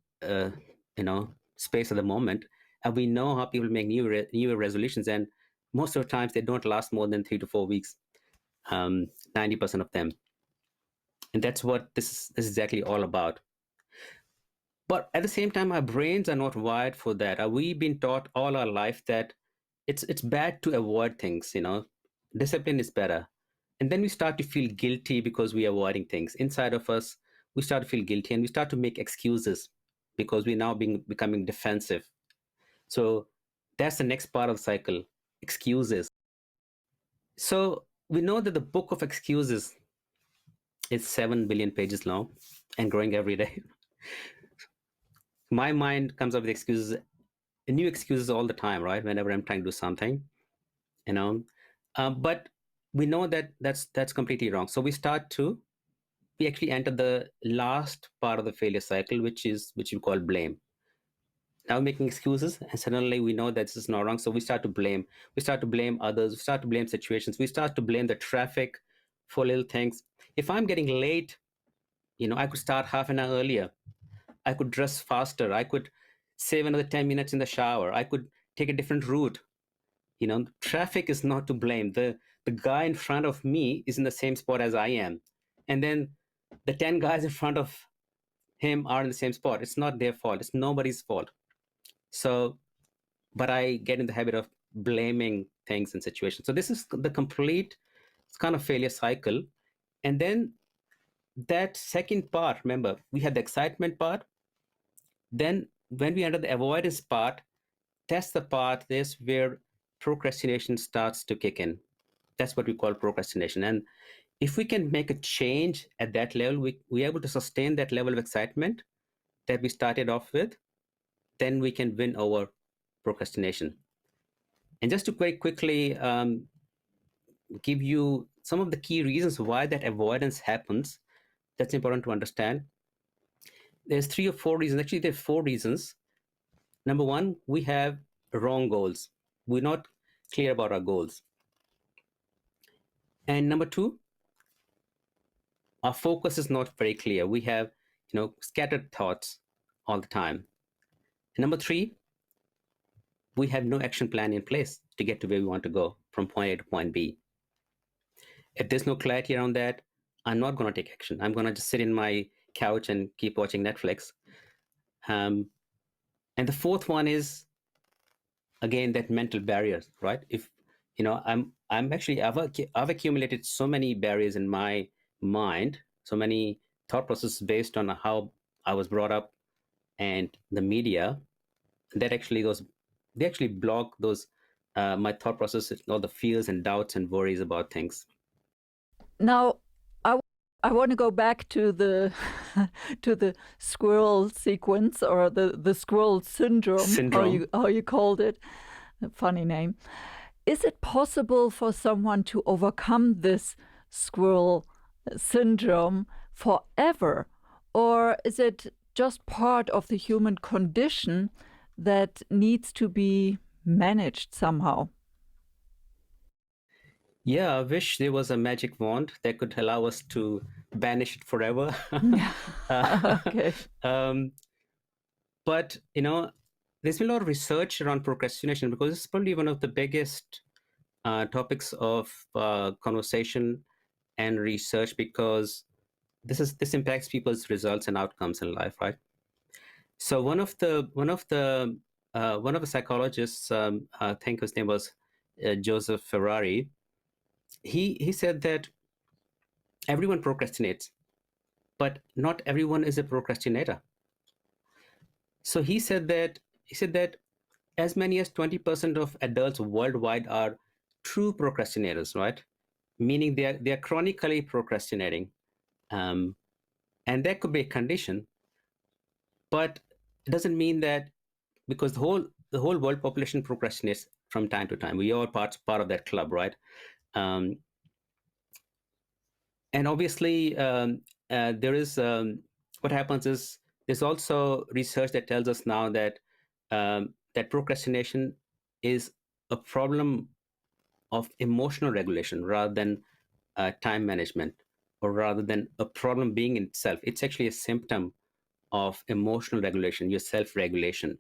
space at the moment, and we know how people make new year resolutions, and most of the times they don't last more than 3 to 4 weeks. 90% of them, and that's what this is exactly all about. But at the same time, our brains are not wired for that. We've been taught all our life that it's bad to avoid things. Discipline is better, and then we start to feel guilty because we are avoiding things inside of us. We start to feel guilty, and we start to make excuses because we're now becoming defensive. So that's the next part of the cycle: excuses. So we know that the book of excuses is 7 billion pages long and growing every day. My mind comes up with excuses new excuses all the time, right? Whenever I'm trying to do something, you know. But we know that that's completely wrong. So we actually enter the last part of the failure cycle, which we call blame. Now making excuses, and suddenly we know that this is not wrong, so we start to blame others, we start to blame situations, we start to blame the traffic for little things. If I'm getting late, I could start half an hour earlier, I could dress faster, I could save another 10 minutes in the shower, I could take a different route. Traffic is not to blame. The guy in front of me is in the same spot as I am, and then the 10 guys in front of him are in the same spot. It's not their fault, it's nobody's fault. So, but I get in the habit of blaming things and situations. So this is the complete kind of failure cycle. And then that second part, remember, we had the excitement part. Then when we enter the avoidance part, that's the part, this where procrastination starts to kick in. That's what we call procrastination. And if we can make a change at that level, we're able to sustain that level of excitement that we started off with, then we can win over procrastination. And just to very quickly give you some of the key reasons why that avoidance happens, that's important to understand. There's 3 or 4 reasons. Actually, there are 4 reasons. Number one, we have wrong goals. We're not clear about our goals. And number two, our focus is not very clear. We have, scattered thoughts all the time. And number three, we have no action plan in place to get to where we want to go from point A to point B. If there's no clarity around that, I'm not going to take action. I'm going to just sit in my couch and keep watching Netflix. And the fourth one is, again, that mental barriers, right? If I'm actually I've accumulated so many barriers in my mind, so many thought processes based on how I was brought up and the media, that actually they actually block those my thought process, all the fears and doubts and worries about things. Now, I want to go back to the to the squirrel sequence, or the squirrel syndrome. How you called it. A funny name. Is it possible for someone to overcome this squirrel syndrome forever, or is it just part of the human condition that needs to be managed somehow? Yeah, I wish there was a magic wand that could allow us to banish it forever. Okay. But there's been a lot of research around procrastination, because it's probably one of the biggest topics of conversation and research, because this impacts people's results and outcomes in life, right? So one of the psychologists, I think his name was Joseph Ferrari. He said that everyone procrastinates, but not everyone is a procrastinator. So he said that as many as 20% of adults worldwide are true procrastinators, right? Meaning they are chronically procrastinating, um, and that could be a condition, but it doesn't mean that because the whole world population procrastinates from time to time. We are part of that club, right? Um, and obviously, there is what happens is there's also research that tells us now that that procrastination is a problem of emotional regulation rather than time management, or rather than a problem being in itself. It's actually a symptom of emotional regulation, your self-regulation.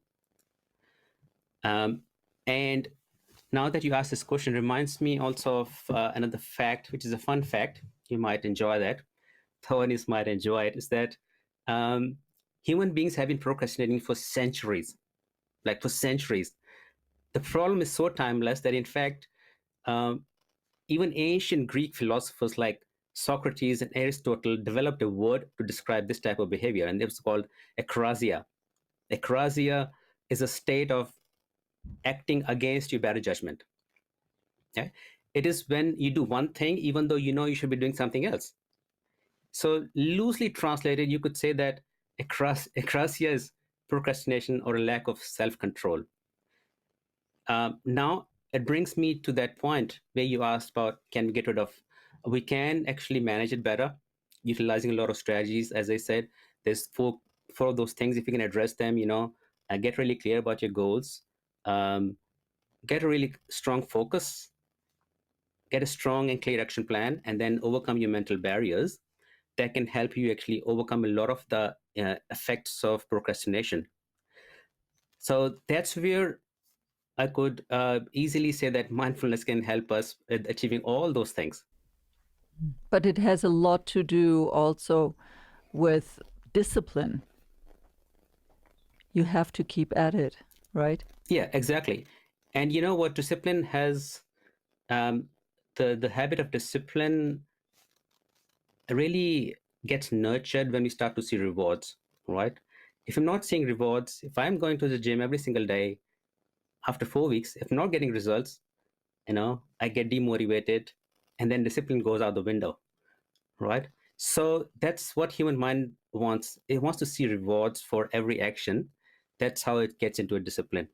And now that you asked this question, reminds me also of another fact, which is a fun fact. You might enjoy that. Thawanis might enjoy it. Is that human beings have been procrastinating for centuries, like for centuries. The problem is so timeless that, in fact, um, even ancient Greek philosophers like Socrates and Aristotle developed a word to describe this type of behavior, and it was called akrasia. Akrasia is a state of acting against your better judgment. Okay? It is when you do one thing even though you know you should be doing something else. So loosely translated, you could say that akrasia is procrastination or a lack of self-control. Now it brings me to that point where you asked about, can we get rid of? We can actually manage it better, utilizing a lot of strategies. As I said, there's four of those things. If you can address them, get really clear about your goals, um, get a really strong focus, get a strong and clear action plan, and then overcome your mental barriers. That can help you actually overcome a lot of the effects of procrastination. So that's where I could easily say that mindfulness can help us with achieving all those things. But it has a lot to do also with discipline. You have to keep at it, right? Yeah, exactly. And you know what? Discipline has um, the habit of discipline really gets nurtured when we start to see rewards, right? If I'm not seeing rewards, if I'm going to the gym every single day, after 4 weeks, if I'm not getting results, I get demotivated, and then discipline goes out the window, right? So that's what human mind wants. It wants to see rewards for every action. That's how it gets into a discipline.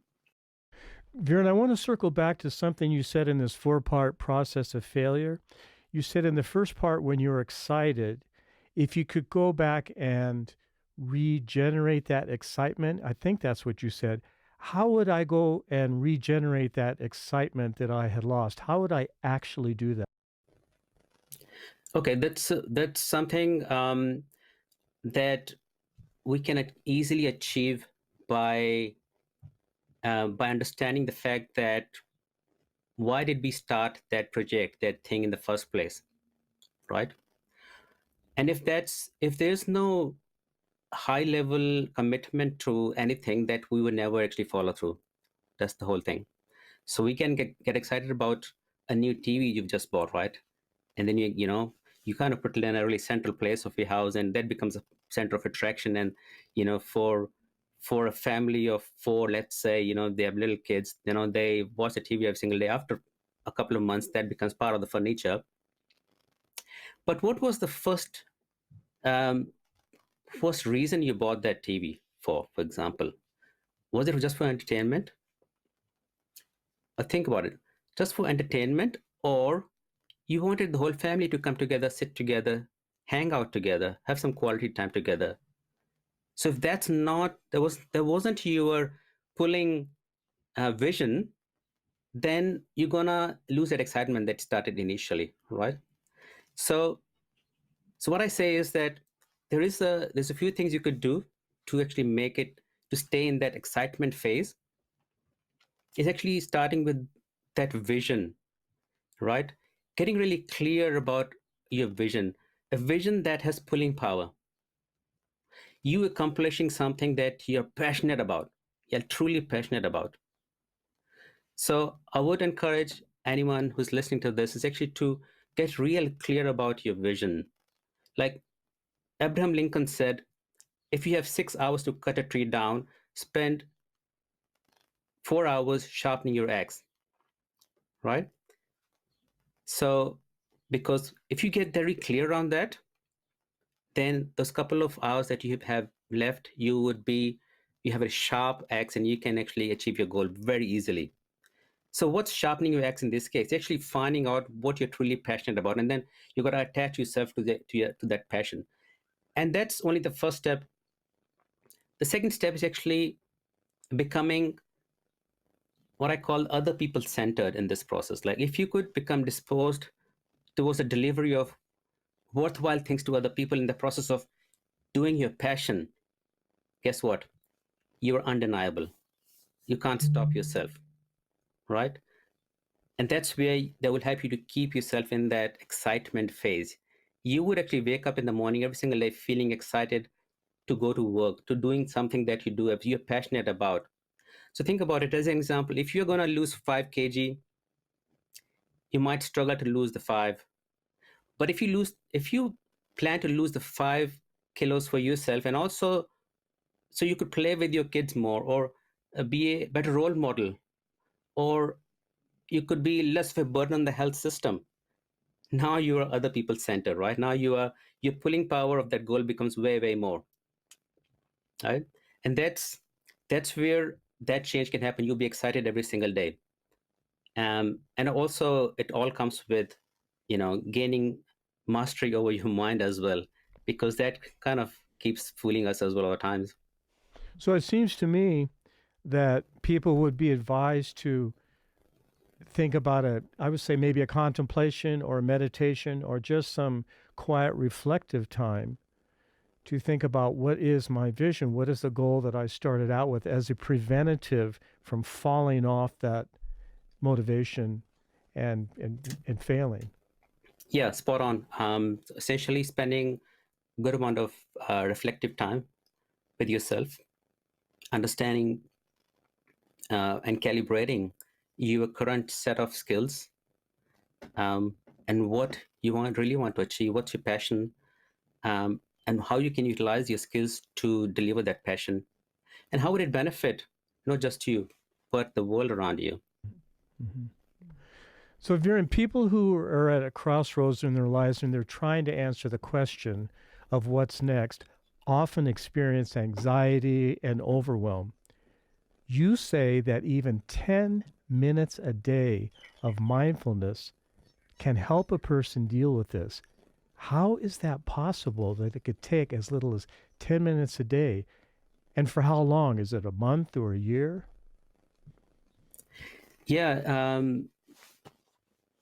Viren, I want to circle back to something you said in this 4-part process of failure. You said in the first part, when you're excited, if you could go back and regenerate that excitement, I think that's what you said. How would I go and regenerate that excitement that I had lost? How would I actually do that? Okay, that's something that we can easily achieve by by understanding the fact that why did we start that project, that thing in the first place, right? And if there's no high level commitment to anything, that we would never actually follow through. That's the whole thing. So we can get excited about a new TV you've just bought, right? And then you kind of put it in a really central place of your house, and that becomes a center of attraction. And for a family of four, let's say, they have little kids, they watch the TV every single day. After a couple of months, that becomes part of the furniture. But what was the um, first reason you bought that TV for example? Was it just for entertainment? Or think about it, just for entertainment, or you wanted the whole family to come together, sit together, hang out together, have some quality time together. So if that's not there wasn't your pulling vision, then you're gonna lose that excitement that started initially, right? So what I say is that there's a few things you could do to actually make it to stay in that excitement phase. Is actually starting with that vision, right? Getting really clear about your vision, a vision that has pulling power, you accomplishing something that you're passionate about, you're truly passionate about. So I would encourage anyone who's listening to this is actually to get real clear about your vision. Like Abraham Lincoln said, if you have 6 hours to cut a tree down, spend 4 hours sharpening your axe, right? So because if you get very clear on that, then those couple of hours that you have left, you have a sharp axe and you can actually achieve your goal very easily. So what's sharpening your axe in this case? Actually finding out what you're truly passionate about, and then you got to attach yourself to that passion. And that's only the first step. The second step is actually becoming what I call other people centered in this process. Like if you could become disposed towards the delivery of worthwhile things to other people in the process of doing your passion, guess what? You're undeniable. You can't stop yourself, right? And that's where that will help you to keep yourself in that excitement phase. You would actually wake up in the morning every single day feeling excited to go to work, to doing something that you do, if you're passionate about. So think about it as an example. If you're going to lose 5 kg, you might struggle to lose the 5. But if you plan to lose the 5 kilos for yourself, and also so you could play with your kids more, or be a better role model, or you could be less of a burden on the health system. Now you are other people centered, right? Now your pulling power of that goal becomes way more, right? And that's where that change can happen. You'll be excited every single day. And also it all comes with, gaining mastery over your mind as well, because that kind of keeps fooling us as well at times. So it seems to me that people would be advised to think about I would say maybe a contemplation or a meditation or just some quiet reflective time to think about what is my vision, what is the goal that I started out with as a preventative from falling off that motivation and failing. Yeah, spot on. Essentially spending good amount of reflective time with yourself, understanding and calibrating your current set of skills, um, and what you really want to achieve, what's your passion, and how you can utilize your skills to deliver that passion, and how would it benefit not just you, but the world around you. Mm-hmm. So, Viren, people who are at a crossroads in their lives and they're trying to answer the question of what's next often experience anxiety and overwhelm. You say that even 10 minutes a day of mindfulness can help a person deal with this. How is that possible that it could take as little as 10 minutes a day? And for how long? Is it a month or a year? Yeah,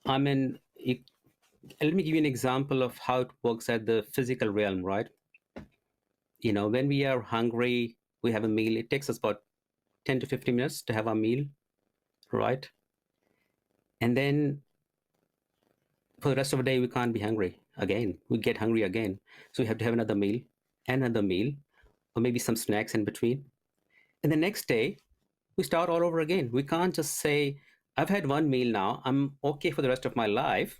I mean, let me give you an example of how it works at the physical realm, right? When we are hungry, we have a meal. It takes us about 10 to 15 minutes to have our meal, right? And then for the rest of the day, we can't be hungry again. We get hungry again. So we have to have another meal, or maybe some snacks in between. And the next day, we start all over again. We can't just say, I've had one meal now, I'm okay for the rest of my life.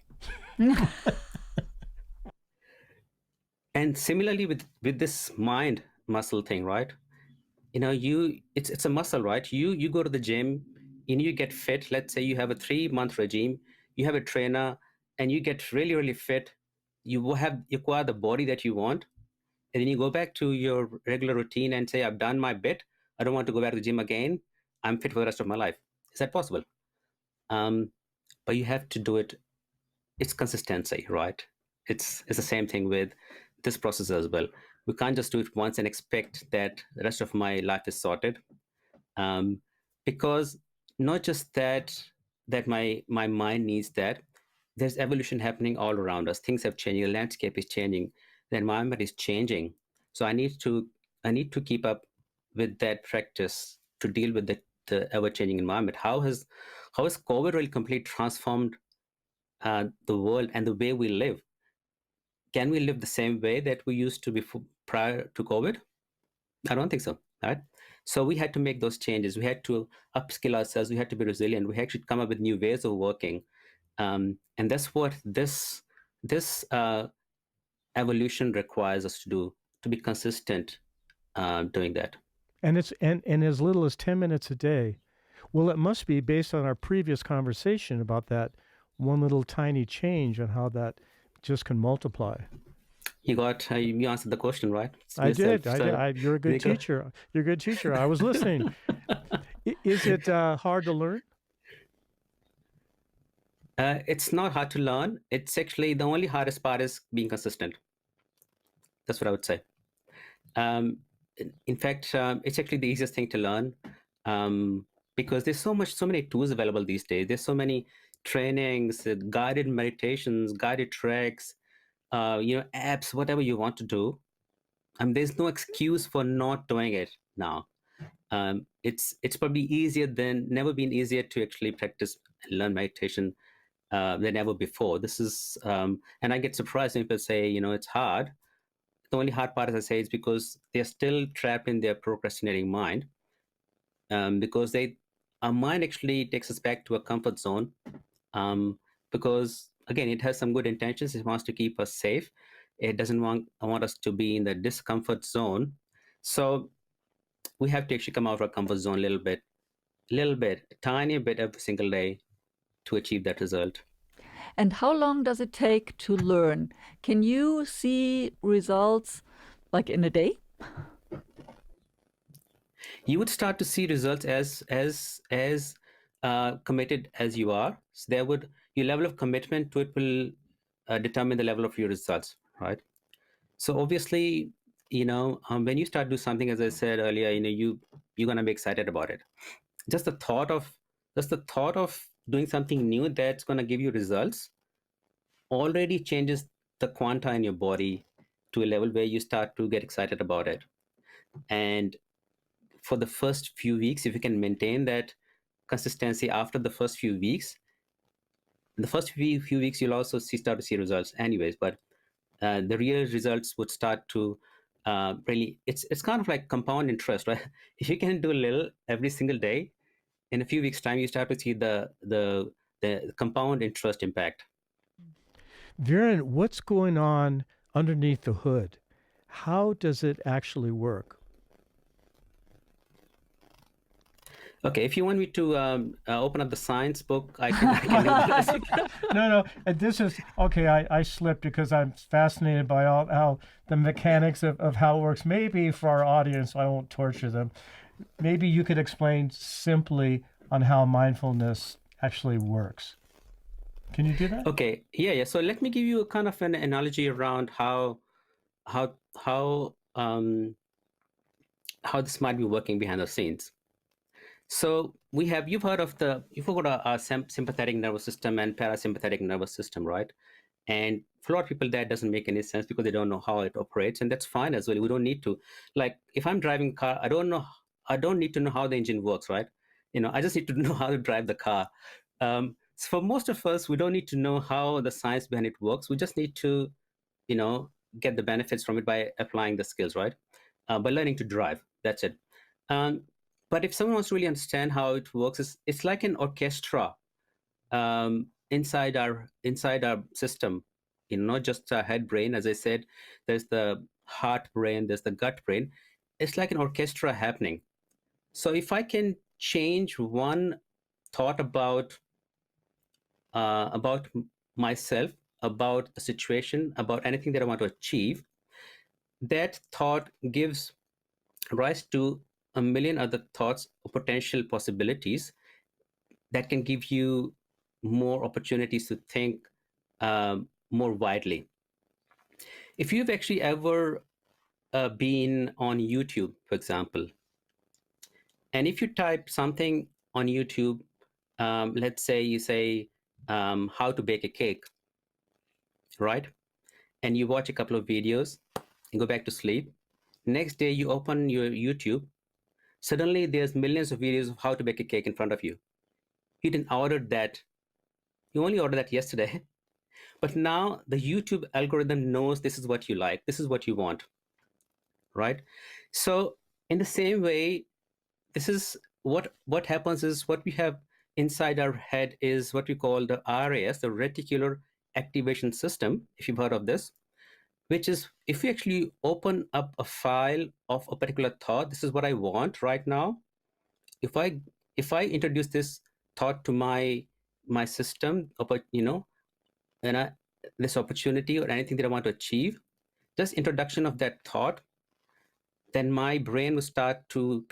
And similarly with this mind muscle thing, right? It's a muscle, right? You go to the gym and you get fit. Let's say you have a 3-month regime, you have a trainer, and you get really, really fit. You acquire the body that you want, and then you go back to your regular routine and say, I've done my bit, I don't want to go back to the gym again, I'm fit for the rest of my life. Is that possible? But you have to do it. It's consistency, right? It's the same thing with this process as well. We can't just do it once and expect that the rest of my life is sorted, um, because not just that my mind needs that. There's evolution happening all around us. Things have changed. The landscape is changing. The environment is changing. So I need to keep up with that practice to deal with the ever changing environment. How has COVID really completely transformed the world and the way we live? Can we live the same way that we used to before, prior to COVID? I don't think so. Right? So we had to make those changes. We had to upskill ourselves. We had to be resilient. We had to come up with new ways of working, and that's what this evolution requires us to do, to be consistent doing that. And and as little as 10 minutes a day. Well, it must be based on our previous conversation about that one little tiny change and how that just can multiply. You answered the question, right? I did. Yourself. So You're a good teacher. You're a good teacher. I was listening. Is it hard to learn? It's not hard to learn. It's actually the only hardest part is being consistent. That's what I would say. Um, in fact, it's actually the easiest thing to learn, because there's so many tools available these days. There's so many trainings, guided meditations, guided tracks, apps, whatever you want to do. There's no excuse for not doing it now. It's probably never been easier to actually practice and learn meditation than ever before. This is, and I get surprised when people say, it's hard. The only hard part, as I say, is because they're still trapped in their procrastinating mind, because our mind actually takes us back to a comfort zone, because again, it has some good intentions. It wants to keep us safe. It doesn't want us to be in the discomfort zone. So we have to actually come out of our comfort zone a little bit, a tiny bit every single day to achieve that result. And how long does it take to learn? Can you see results like in a day? You would start to see results as committed as you are, so your level of commitment to it will determine the level of your results, right? So obviously, when you start do something, as I said earlier, you're gonna be excited about it. Just the thought of doing something new that's gonna give you results already changes the quanta in your body to a level where you start to get excited about it. And for the first few weeks, if you can maintain that consistency after the first few weeks, in the first few weeks you'll also start to see results anyways, but the real results would start to really, it's kind of like compound interest, right? If you can do a little every single day, in a few weeks time you start to see the compound interest impact. Viren, what's going on underneath the hood? How does it actually work? Okay, if you want me to open up the science book, I can do that. No. This is okay. I slipped because I'm fascinated by all how the mechanics of how it works. Maybe for our audience, I won't torture them. Maybe you could explain simply on how mindfulness actually works. Can you do that? Okay, yeah. So let me give you a kind of an analogy around how how um, how this might be working behind the scenes. So you've heard of you've got a sympathetic nervous system and parasympathetic nervous system, right? And for a lot of people, that doesn't make any sense because they don't know how it operates, and that's fine as well. We don't need to. Like if I'm driving a car, I don't need to know how the engine works, right? I just need to know how to drive the car. So for most of us, we don't need to know how the science behind it works. We just need to, you know, get the benefits from it by applying the skills, right? By learning to drive. That's it. Um, but if someone wants to really understand how it works, it's like an orchestra inside our system. Not just our head brain. As I said, there's the heart brain, there's the gut brain. It's like an orchestra happening. So if I can change one thought about myself, about the situation, about anything that I want to achieve, that thought gives rise to a million other thoughts or potential possibilities that can give you more opportunities to think more widely. If you've actually ever been on YouTube, for example, and if you type something on YouTube, let's say you say how to bake a cake, right? And you watch a couple of videos and go back to sleep. Next day, you open your YouTube. Suddenly, there's millions of videos of how to bake a cake in front of you. You didn't order that. You only ordered that yesterday. But now the YouTube algorithm knows this is what you like, this is what you want, right? So in the same way, this is what happens is what we have inside our head is what we call the RAS, the reticular activation system, if you've heard of this, which is if we actually open up a file of a particular thought, this is what I want right now. If I introduce this thought to my system, and this opportunity or anything that I want to achieve, just introduction of that thought, then my brain will start to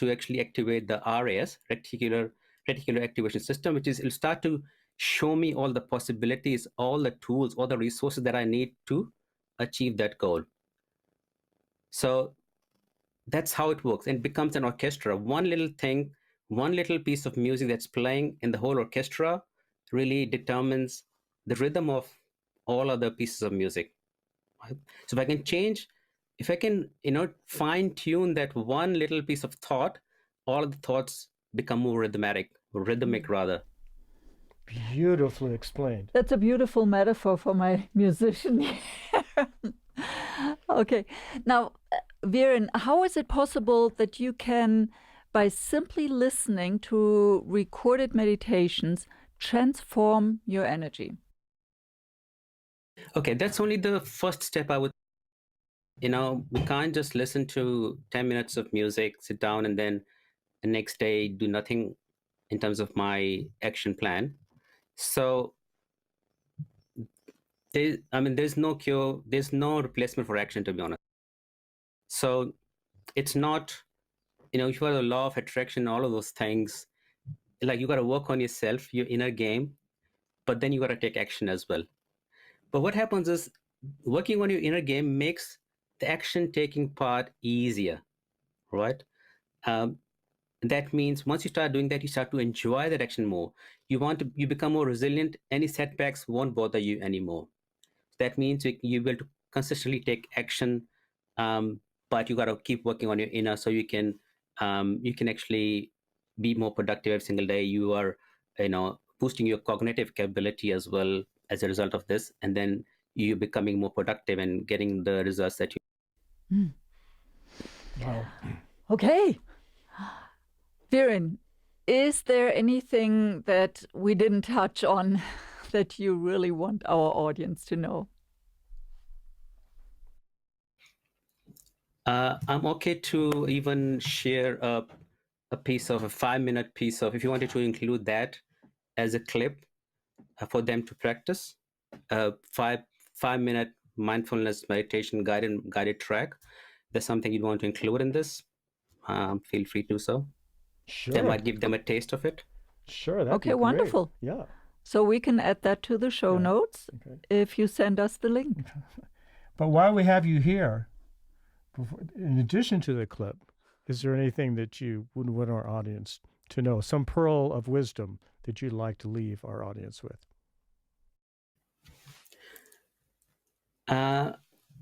actually activate the RAS, reticular activation system, which is it'll start to show me all the possibilities, all the tools, all the resources that I need to achieve that goal. So that's how it works, and it becomes an orchestra. One little thing, one little piece of music that's playing in the whole orchestra really determines the rhythm of all other pieces of music. So if I can fine tune that one little piece of thought, all of the thoughts become more rhythmic rather. Beautifully explained. That's a beautiful metaphor for my musician. Okay. Now, Viren, how is it possible that you can, by simply listening to recorded meditations, transform your energy? Okay, that's only the first step. We can't just listen to 10 minutes of music, sit down, and then the next day do nothing in terms of my action plan. So there's no cure, there's no replacement for action, to be honest. So it's not, if you have the law of attraction, all of those things, like you got to work on yourself, your inner game, but then you got to take action as well. But what happens is working on your inner game makes the action taking part easier, right? Um, that means once you start doing that, you start to enjoy that action more. You become more resilient. Any setbacks won't bother you anymore. That means you will consistently take action, um, but you got to keep working on your inner so you can actually be more productive every single day. You are, boosting your cognitive capability as well as a result of this, and then you becoming more productive and getting the results that you. Wow. Okay. Virin, is there anything that we didn't touch on that you really want our audience to know? I'm okay to even share a piece of a 5-minute piece of, if you wanted to include that as a clip for them to practice, five minute mindfulness meditation guided track. There's something you want to include in this, feel free to do so. Sure. That might give them a taste of it. Sure, that'd be Okay, great. wonderful. Yeah. So we can add that to the show Yeah. notes Okay. if you send us the link. But while we have you here, in addition to the clip, is there anything that you would want our audience to know? Some pearl of wisdom that you'd like to leave our audience with?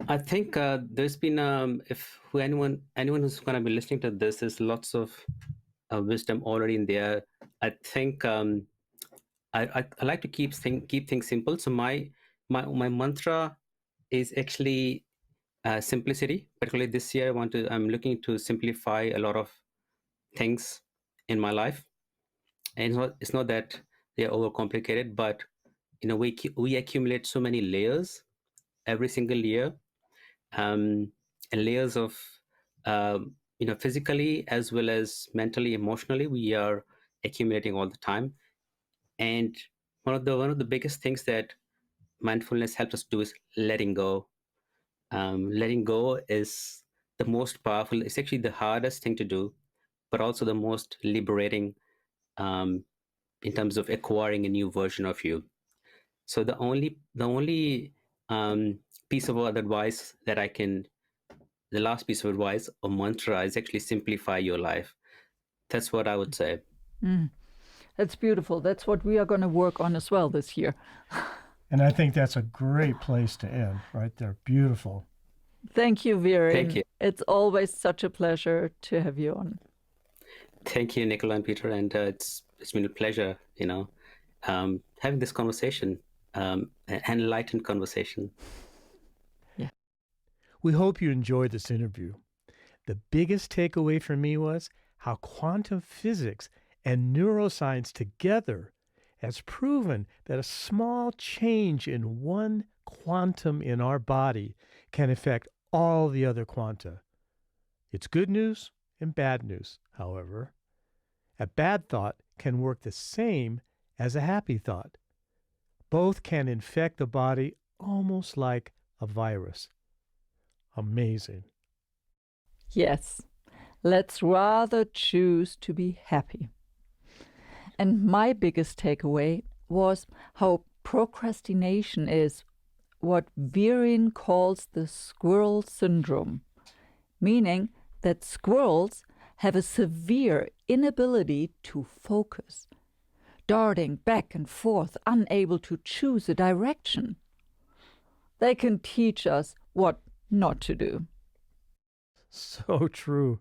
I think there's been, if anyone who's going to be listening to this, there's lots of wisdom already in there. I think I like to keep things simple. So my mantra is actually simplicity. Particularly this year, I'm looking to simplify a lot of things in my life, and it's not that they're overcomplicated, but we accumulate so many layers every single year, and layers of physically as well as mentally, emotionally, we are accumulating all the time. And one of the biggest things that mindfulness helps us do is letting go. Letting go is the most powerful. It's actually the hardest thing to do, but also the most liberating, um, in terms of acquiring a new version of you. So the only piece of advice that the last piece of advice or mantra is actually simplify your life. That's what I would say. That's beautiful. That's what we are going to work on as well this year. And I think that's a great place to end right there. Beautiful. Thank you, Virin. Thank you. It's always such a pleasure to have you on. Thank you, Nicola and Peter, and it's been a pleasure, having this conversation, an enlightened conversation. Yeah. We hope you enjoyed this interview. The biggest takeaway for me was how quantum physics and neuroscience together has proven that a small change in one quantum in our body can affect all the other quanta. It's good news and bad news, however. A bad thought can work the same as a happy thought. Both can infect the body almost like a virus. Amazing. Yes, let's rather choose to be happy. And my biggest takeaway was how procrastination is what Virin calls the squirrel syndrome, meaning that squirrels have a severe inability to focus, darting back and forth, unable to choose a direction. They can teach us what not to do. So true.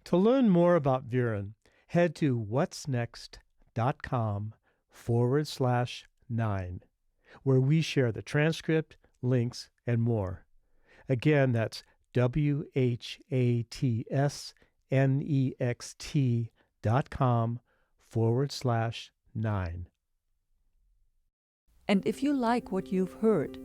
To learn more about Virin, head to Whatsnext.com/9, where we share the transcript, links, and more. Again, that's WHATSNEXT.com/9. And if you like what you've heard,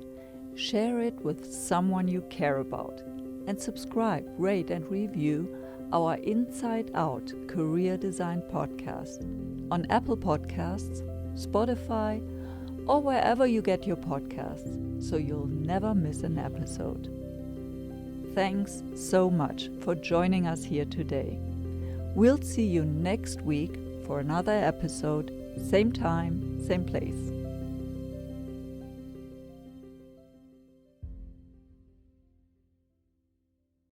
share it with someone you care about. And subscribe, rate, and review our Inside Out Career Design podcast on Apple Podcasts, Spotify, or wherever you get your podcasts, so you'll never miss an episode. Thanks so much for joining us here today. We'll see you next week for another episode, same time, same place.